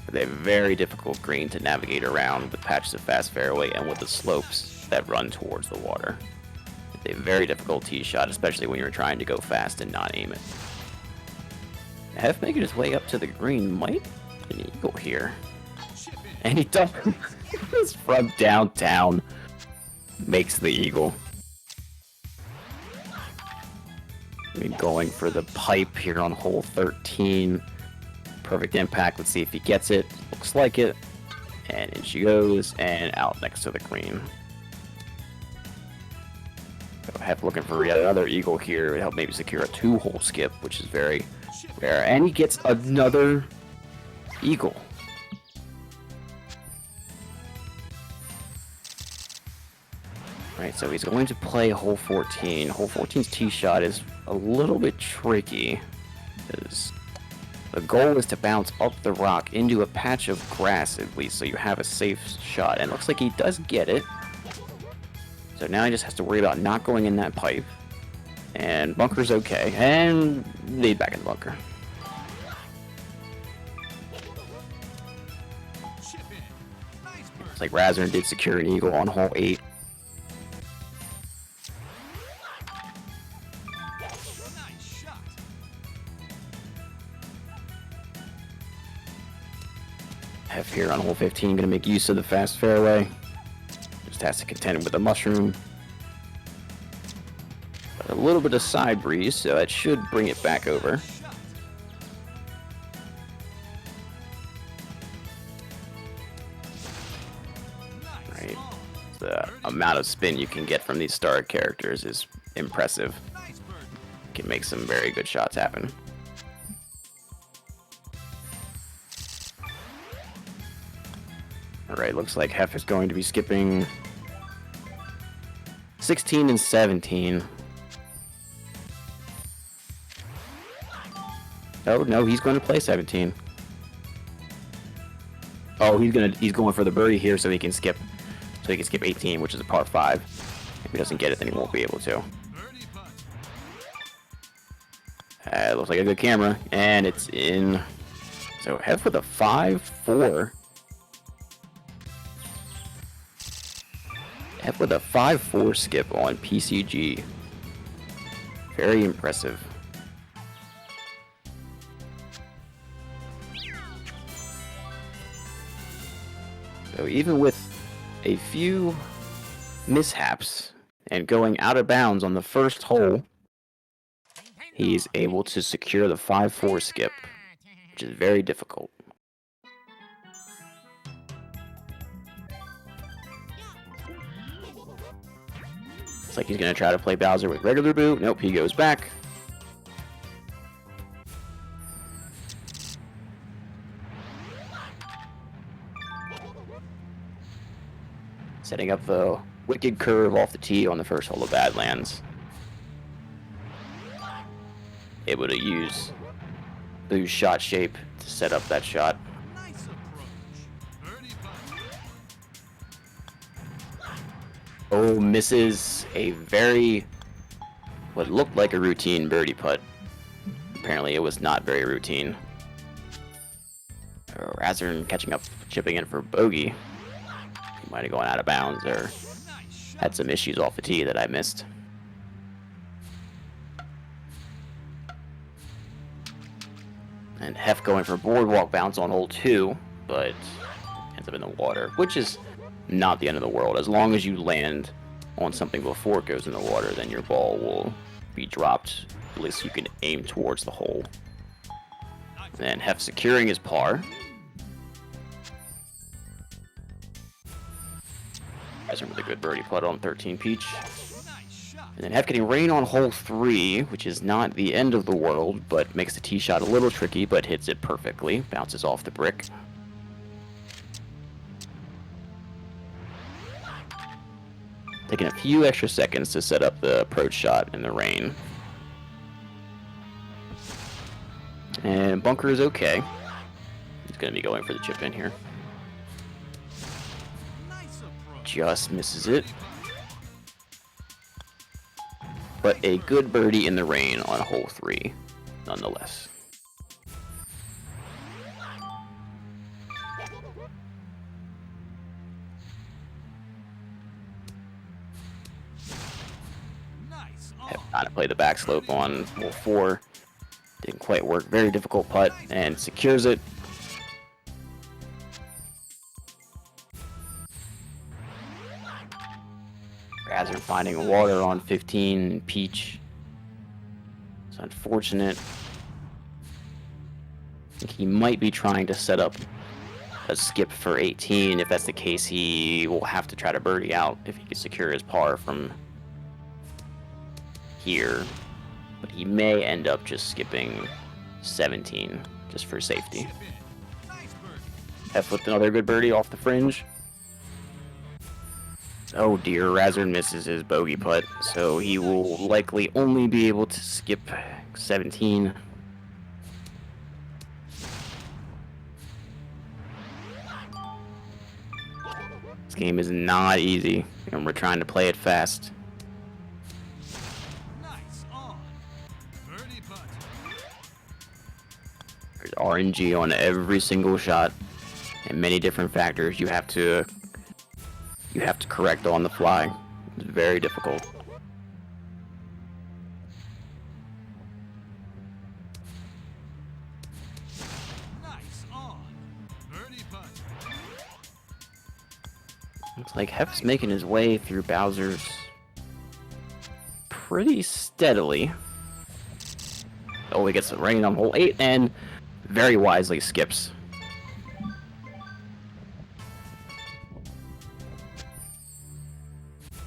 With a very difficult green to navigate around with patches of fast fairway and with the slopes that run towards the water. It's a very difficult tee shot, especially when you're trying to go fast and not aim it. Hef making his way up to the green might be an eagle here. Chip And he does from downtown. Makes the eagle. Going for the pipe here on hole 13. Perfect impact. Let's see if he gets it. Looks like it. And in she goes, and out next to the green. So Hef looking for yet another eagle here to help maybe secure a 2-hole skip, which is very rare. And he gets another eagle. Right, so he's going to play hole 14. Hole 14's tee shot is a little bit tricky, because the goal is to bounce up the rock into a patch of grass at least, so you have a safe shot. And it looks like he does get it. So now he just has to worry about not going in that pipe. And bunker's okay. And lead back in the bunker. Looks like Rasern did secure an eagle on hole 8. Hef here on hole 15, going to make use of the fast fairway. Just has to contend with the mushroom. But a little bit of side breeze, so that should bring it back over. Right. The amount of spin you can get from these star characters is impressive. Can make some very good shots happen. Alright, looks like Hef is going to be skipping 16 and 17. Oh no, he's going to play 17. Oh, he's going for the birdie here so he can skip 18, which is a par 5. If he doesn't get it, then he won't be able to. It looks like a good camera, and it's in. So Hef with a 5-4. Hef with a 5-4 skip on PCG. Very impressive. So even with a few mishaps and going out of bounds on the first hole, he's able to secure the 5-4 skip, which is very difficult. Looks like he's going to try to play Bowser with regular boot. Nope, he goes back. Setting up the wicked curve off the tee on the first hole of Badlands. Able to use Boo's shot shape to set up that shot. Oh, misses a what looked like a routine birdie putt. Apparently it was not very routine. Rasern catching up, chipping in for bogey. He might have gone out of bounds or had some issues off the tee that I missed. And Hef going for boardwalk bounce on hole 2, but ends up in the water, which is not the end of the world. As long as you land on something before it goes in the water, then your ball will be dropped. At least you can aim towards the hole. And Hef securing his par. Rasern with a good birdie putt on 13 Peach. And then Hef getting rain on hole 3, which is not the end of the world, but makes the tee shot a little tricky, but hits it perfectly. Bounces off the brick. Taking a few extra seconds to set up the approach shot in the rain. And bunker is okay. He's going to be going for the chip in here. Just misses it. But a good birdie in the rain on hole 3, nonetheless. Trying to play the back slope on hole 4. Didn't quite work. Very difficult putt, and secures it. Rasern finding water on 15. Peach. It's unfortunate. I think he might be trying to set up a skip for 18. If that's the case, he will have to try to birdie out if he can secure his par from here. But he may end up just skipping 17 just for safety. Chip in. Nice birdie. Hef with another good birdie off the fringe. Oh dear, Rasern misses his bogey putt, so he will likely only be able to skip 17. This game is not easy, and we're trying to play it fast. Nice on. Birdie putt. There's RNG on every single shot, and many different factors you have to correct on the fly. It's very difficult. Nice on. Birdie putt. Looks like Hef's making his way through Bowser's pretty steadily. Oh, he gets the rain on hole 8 and very wisely skips.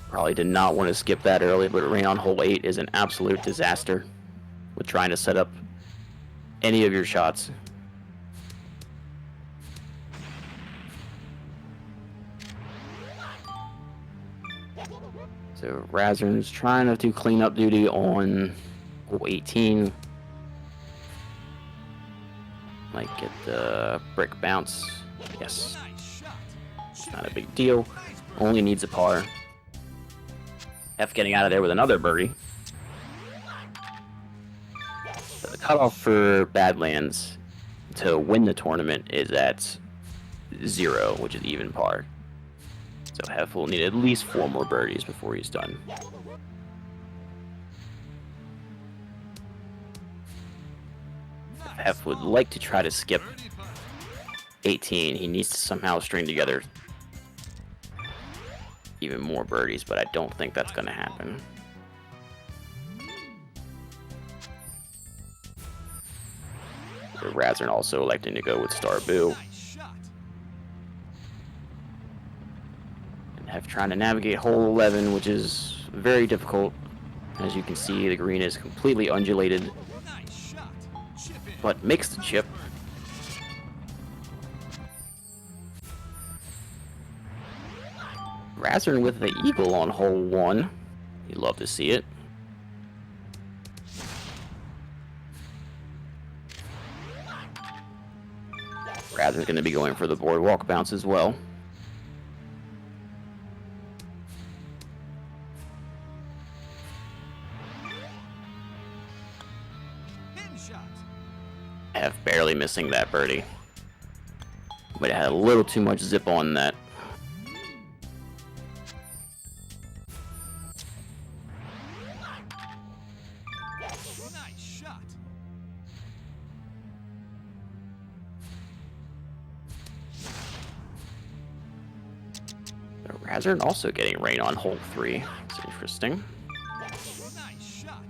Probably did not want to skip that early, but rain on hole 8 is an absolute disaster with trying to set up any of your shots. So Rasern's trying to do cleanup duty on hole 18. Might get the brick bounce. Yes, Nice shot. Chip not a in. big deal. Only needs a par. F getting out of there with another birdie. So the cutoff for Badlands to win the tournament is at 0, which is even par. So Hef will need at least 4 more birdies before he's done. If Hef would like to try to skip Birdie putt. 18, he needs to somehow string together even more birdies, but I don't think that's going to happen. Rasern also electing to go with Star Boo. Nice shot. And Hef trying to navigate hole 11, which is very difficult. As you can see, the green is completely undulated, Nice shot. Chip in. but makes the chip. Rasern with the eagle on hole 1. You'd love to see it. Rasern's going to be going for the boardwalk bounce as well. Pin shot. Hef barely missing that birdie. But it had a little too much zip on that. Nice shot. Rasern also getting rain on hole 3. It's interesting. Nice shot.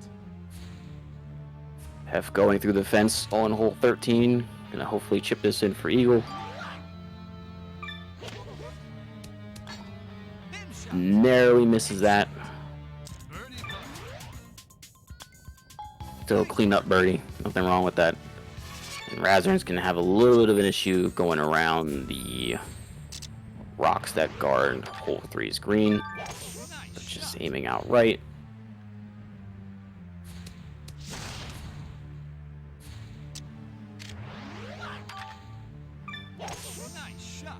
Hef going through the fence on hole 13. Gonna hopefully chip this in for eagle. Pin shot. Narrowly misses that. Birdie putt. Still clean up birdie. Nothing wrong with that. And Rasern's gonna have a little bit of an issue going around the rocks that guard hole 3's green. Nice But shot. just aiming out right. Nice shot.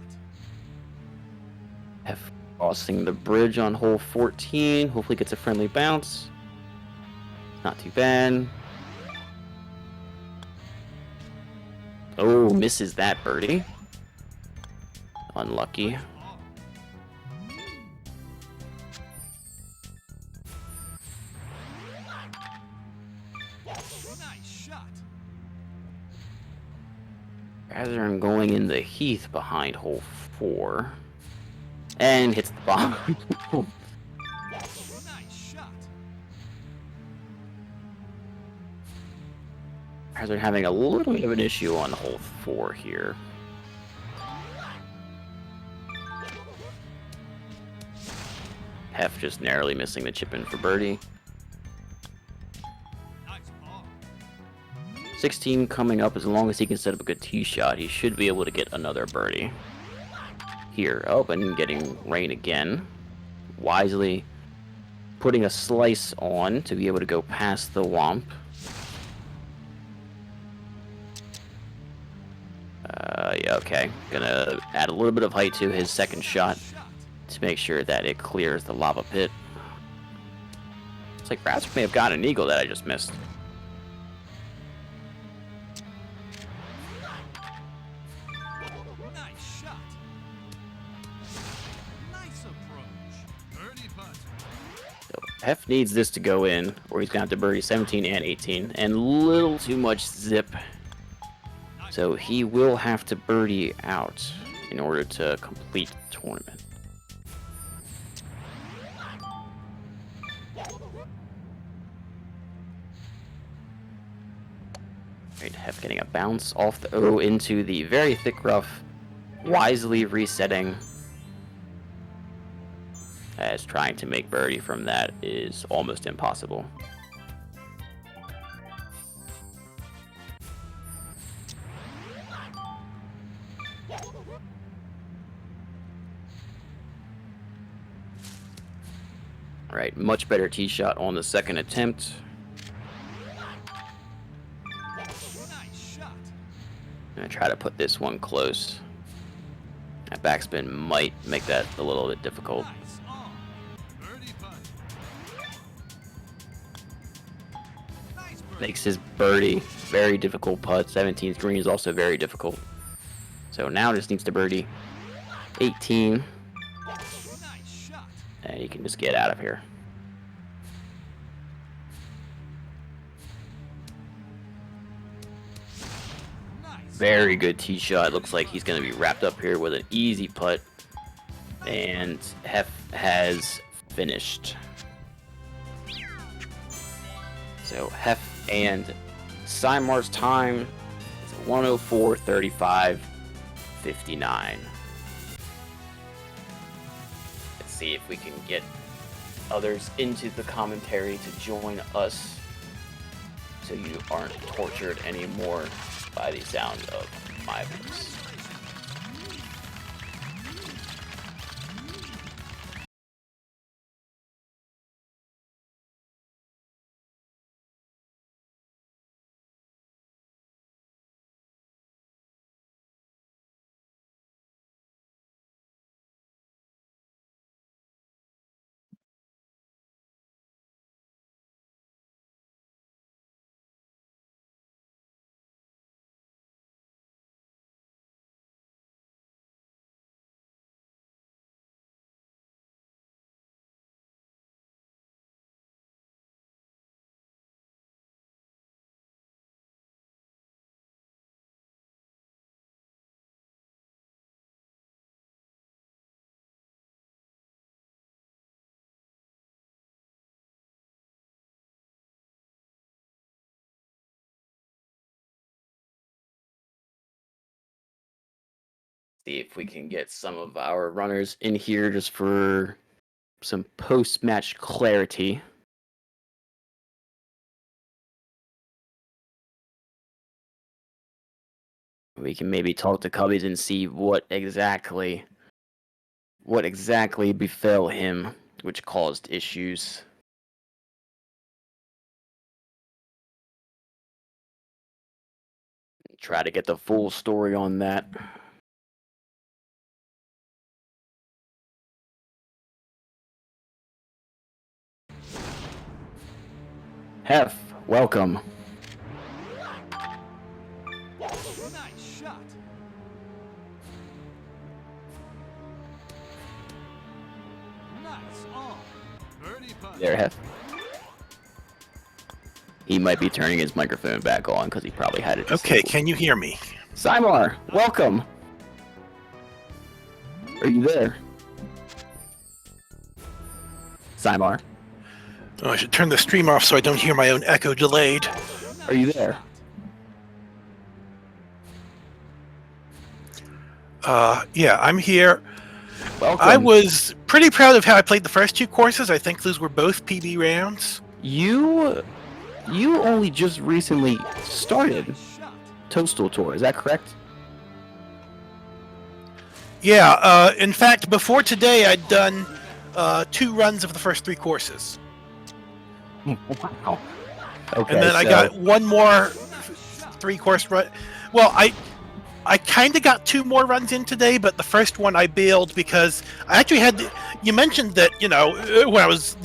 Hef crossing the bridge on hole 14. Hopefully gets a friendly bounce. Not too bad. Oh, misses that birdie. Unlucky. Nice shot. Rasern going in the heath behind hole 4. And hits the bomb. Rasern having a little bit of an issue on hole 4 here. Hef just narrowly missing the chip in for birdie. 16 coming up. As long as he can set up a good tee shot, he should be able to get another birdie. Here, oh, and getting rain again. Wisely putting a slice on to be able to go past the Womp. Yeah, okay. Gonna add a little bit of height to his second shot to make sure that it clears the lava pit. It's like Rasern may have gotten an eagle that I just missed. Nice shot. Nice approach. Birdie putt. So Hef needs this to go in, or he's gonna have to birdie 17 and 18, and little too much zip. So he will have to birdie out in order to complete the tournament. Right, Hef getting a bounce off the O into the very thick rough, wisely resetting, as trying to make birdie from that is almost impossible. Right, much better tee shot on the second attempt. Nice shot. I'm gonna try to put this one close. That backspin might make that a little bit difficult. Nice on. Birdie putt. Nice birdie. Makes his birdie very difficult putt. 17th green is also very difficult. So now just needs to birdie 18, Nice shot. and you can just get out of here. Nice. Very good tee shot. Looks like he's going to be wrapped up here with an easy putt. And Hef has finished. So Hef and Symar's time is 104.35.59. Let's see if we can get others into the commentary to join us so you aren't tortured anymore by the sound of my voice. See if we can get some of our runners in here just for some post-match clarity. We can maybe talk to Cubbies and see what exactly befell him, which caused issues. Try to get the full story on that. Hef, welcome. Nice shot. Nice on. Birdie putt. There, Hef. He might be turning his microphone back on because he probably had it. Okay, can you hear me? Symar, welcome. Are you there? Symar, Oh, I should turn the stream off so I don't hear my own echo delayed. are you there? Yeah, I'm here. Welcome. I was pretty proud of how I played the first 2 courses. I think those were both PB rounds. You only just recently started Toadstool Tour, is that correct? Yeah, in fact, before today, I'd done 2 runs of the first 3 courses. Wow. Okay, And then I so- got one more 3-course run. Well, I kind of got 2 more runs in today, but the first one I bailed because I actually had. You mentioned that, when I was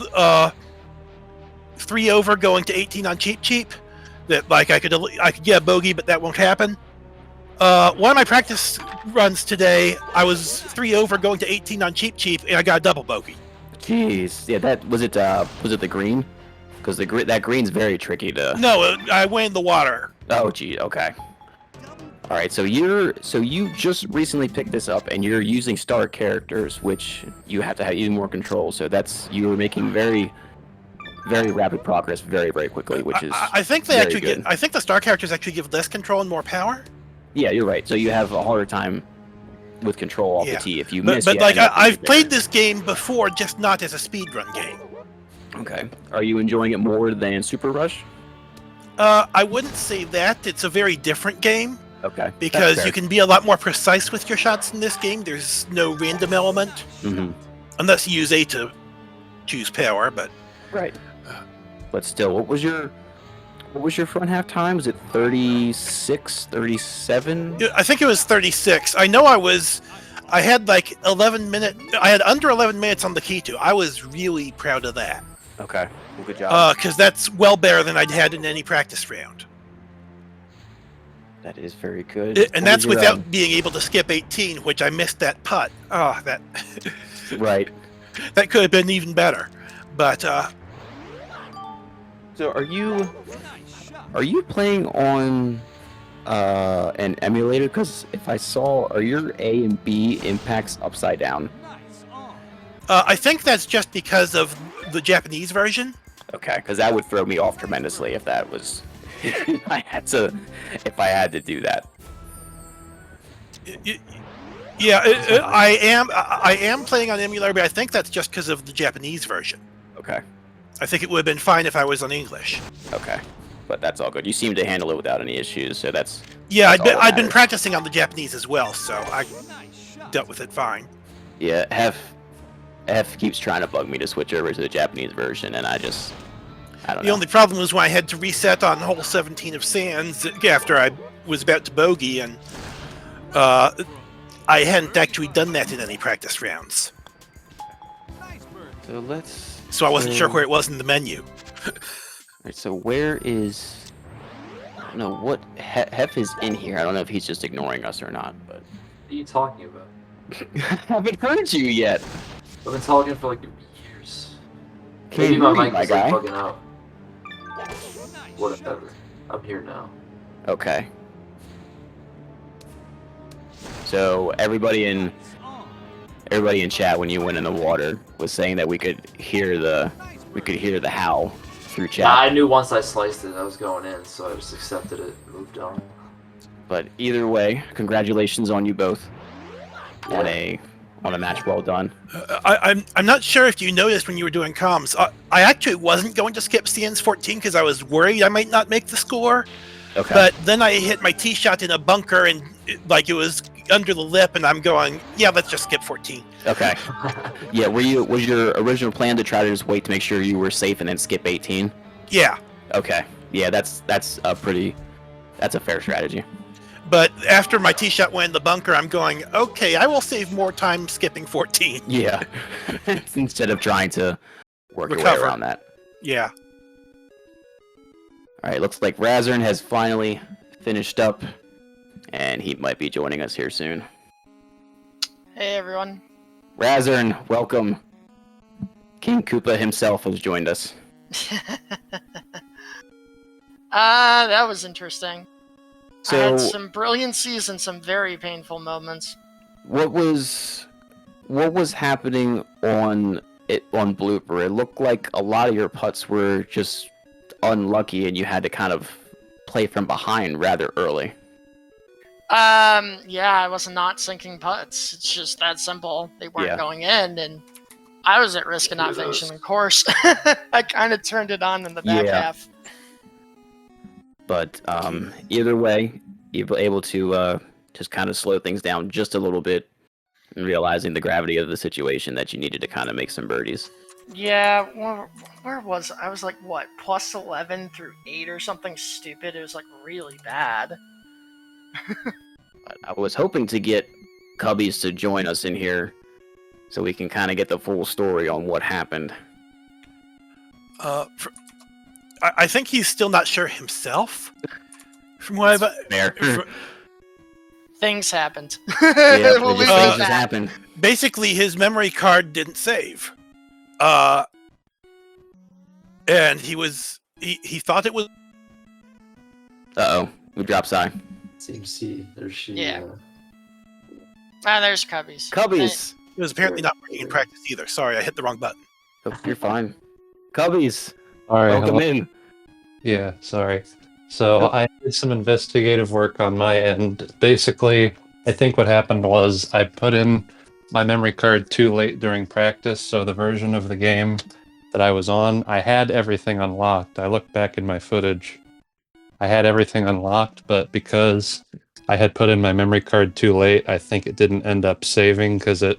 3 over going to 18 on cheap, that like I could get a bogey, but that won't happen. One of my practice runs today, I was 3 over going to 18 on cheap, and I got a double bogey. Jeez, yeah, that was it the green? Because that green's very tricky to. No, I went in the water. Oh, gee, okay. All right, so you just recently picked this up, and you're using star characters, which you have to have even more control. So you were making very, very rapid progress, very, very quickly, which is. I think they very actually good. I think the star characters actually give less control and more power. Yeah, you're right. So you have a harder time with control off Yeah. the tee if you But, miss. but you like end up I've there. played this game before, just not as a speedrun game. Okay. Are you enjoying it more than Super Rush? I wouldn't say that. It's a very different game Okay. because you can be a lot more precise with your shots in this game. There's no random element Mm-hmm. unless you use A to choose power. But Right. But still, what was your front half time? Was it 36, 37? I think it was 36. I know I had like 11 minutes. I had under 11 minutes on the key to. I was really proud of that. Okay. Well, good job. Because that's well better than I'd had in any practice round. That is very good. And What that's was your, without being able to skip 18, which I missed that putt. Oh, that right. that could have been even better. But So are you playing on an emulator? Because if I saw, are your A and B impacts upside down? I think that's just because of the Japanese version. Okay, because that would throw me off tremendously if that was. if I had to do that. Yeah, I am playing on emulator, but I think that's just because of the Japanese version. Okay. I think it would have been fine if I was on English. Okay. But that's all good. You seem to handle it without any issues, so that's. Yeah, That's all that I'd been matters. practicing on the Japanese as well, so I dealt with it fine. Yeah, Hef keeps trying to bug me to switch over to the Japanese version, and I don't The know. only problem was when I had to reset on hole 17 of Sands after I was about to bogey, and I hadn't actually done that in any practice rounds, So let's. so I wasn't sure where it was in the menu. Alright, so where is? I don't know what Hef is in here. I don't know if he's just ignoring us or not, but What are you talking about? I haven't heard you yet. I've been talking for like years. Can't Maybe my hear you, mic my is like guy. bugging out. Whatever. I'm here now. Okay. So everybody in chat when you went in the water was saying that we could hear the howl through chat. Yeah, I knew once I sliced it, I was going in, so I just accepted it and moved on. But either way, congratulations on you both on a match well done. I'm not sure if you noticed when you were doing comms. I actually wasn't going to skip CN's 14 because I was worried I might not make the score. Okay. But then I hit my tee shot in a bunker and it was under the lip, and I'm going, yeah, let's just skip 14. Okay. Yeah. Was your original plan to try to just wait to make sure you were safe and then skip 18? Yeah, Okay. Yeah. That's a fair strategy. but after my tee shot went in the bunker, I'm going, okay, I will save more time skipping 14. Yeah. Instead of trying to work your way Recover. around that. Yeah. All right, looks like Rasern has finally finished up, and he might be joining us here soon. Hey everyone. Rasern, welcome. King Koopa himself has joined us. That was interesting. I So, had some brilliancies and some very painful moments. what was happening on Blooper? It looked like a lot of your putts were just unlucky, and you had to kind of play from behind rather early. Yeah, I was not sinking putts. It's just that simple. They weren't Yeah. going in, and I was at risk of not finishing the course. I kind of turned it on in the back Yeah. half. But either way, you were able to just kind of slow things down just a little bit, and realizing the gravity of the situation that you needed to kind of make some birdies. Yeah, where was I? Was like, what, plus 11 through 8 or something stupid? It was like really bad. But I was hoping to get Cubbies to join us in here so we can kind of get the full story on what happened. I think he's still not sure himself. From what I've Fair. Things happened. Yeah, We'll leave things it at just that. happened. basically his memory card didn't save. And he thought it was. Uh-oh, we dropped Psy. Seems he or she. Yeah. Ah, there's Cubbies. Cubbies! It was apparently not working in practice either. Sorry, I hit the wrong button. Oh, you're fine. Cubbies, All right. welcome hello. in. Yeah, sorry. So I did some investigative work on my end. Basically, I think what happened was I put in my memory card too late during practice, so the version of the game that I was on, I had everything unlocked. I looked back in my footage. I had everything unlocked, but because I had put in my memory card too late, I think it didn't end up saving because the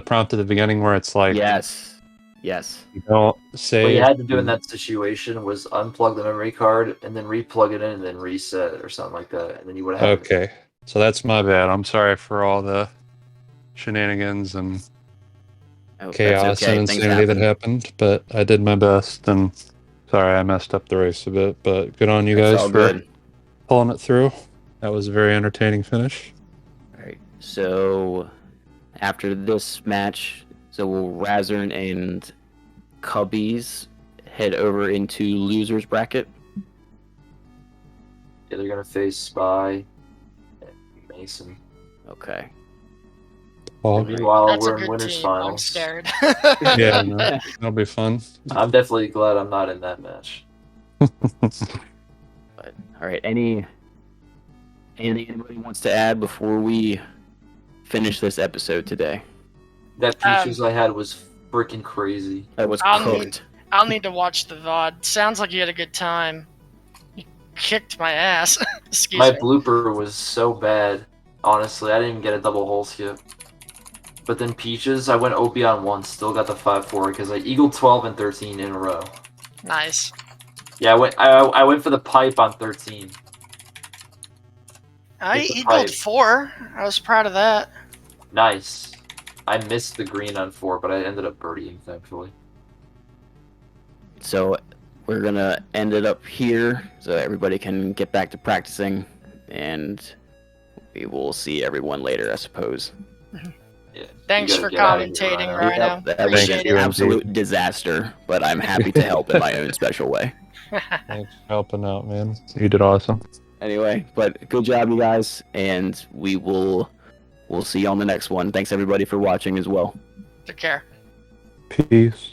prompt at the beginning where it's like, Yes. you don't What save. you had to do in that situation was unplug the memory card and then replug it in and then reset it or something like that, and then you would have. Okay, so that's my bad. I'm sorry for all the shenanigans and Oh, that's chaos okay. and Things insanity that happen. happened, but I did my best, and sorry I messed up the race a bit, but good on you It's guys all for good. pulling it through. That was a very entertaining finish. Alright, so after this match, so will Rasern and Cubbies head over into losers bracket? Yeah, they're gonna face Spy and Mason. Okay. Well, And meanwhile, That's a we're in good winners team. I'm finals. scared. yeah, no, that'll be fun. I'm definitely glad I'm not in that match. But alright, anything anybody wants to add before we finish this episode today? That Peaches I had was freaking crazy. That was I'll cooked. I'll need to watch the VOD. Sounds like you had a good time. You kicked my ass. Excuse My me. blooper was so bad. Honestly, I didn't even get a double hole skip. But then Peaches, I went OP on 1, still got the 5-4 because I eagled 12 and 13 in a row. Nice. Yeah, I went for the pipe on 13. I Hit the eagled pipe. 4. I was proud of that. Nice. I missed the green on 4, but I ended up birdieing, thankfully. So we're gonna end it up here so everybody can get back to practicing, and we will see everyone later, I suppose. Yeah. Thanks you for gotta get out of here, commentating, Rhino. Rhino. That was Appreciate an you, it. absolute disaster, but I'm happy to help in my own special way. Thanks for helping out, man. You did awesome. Anyway, but good job, you guys, and we'll see you on the next one. Thanks everybody for watching as well. Take care. Peace.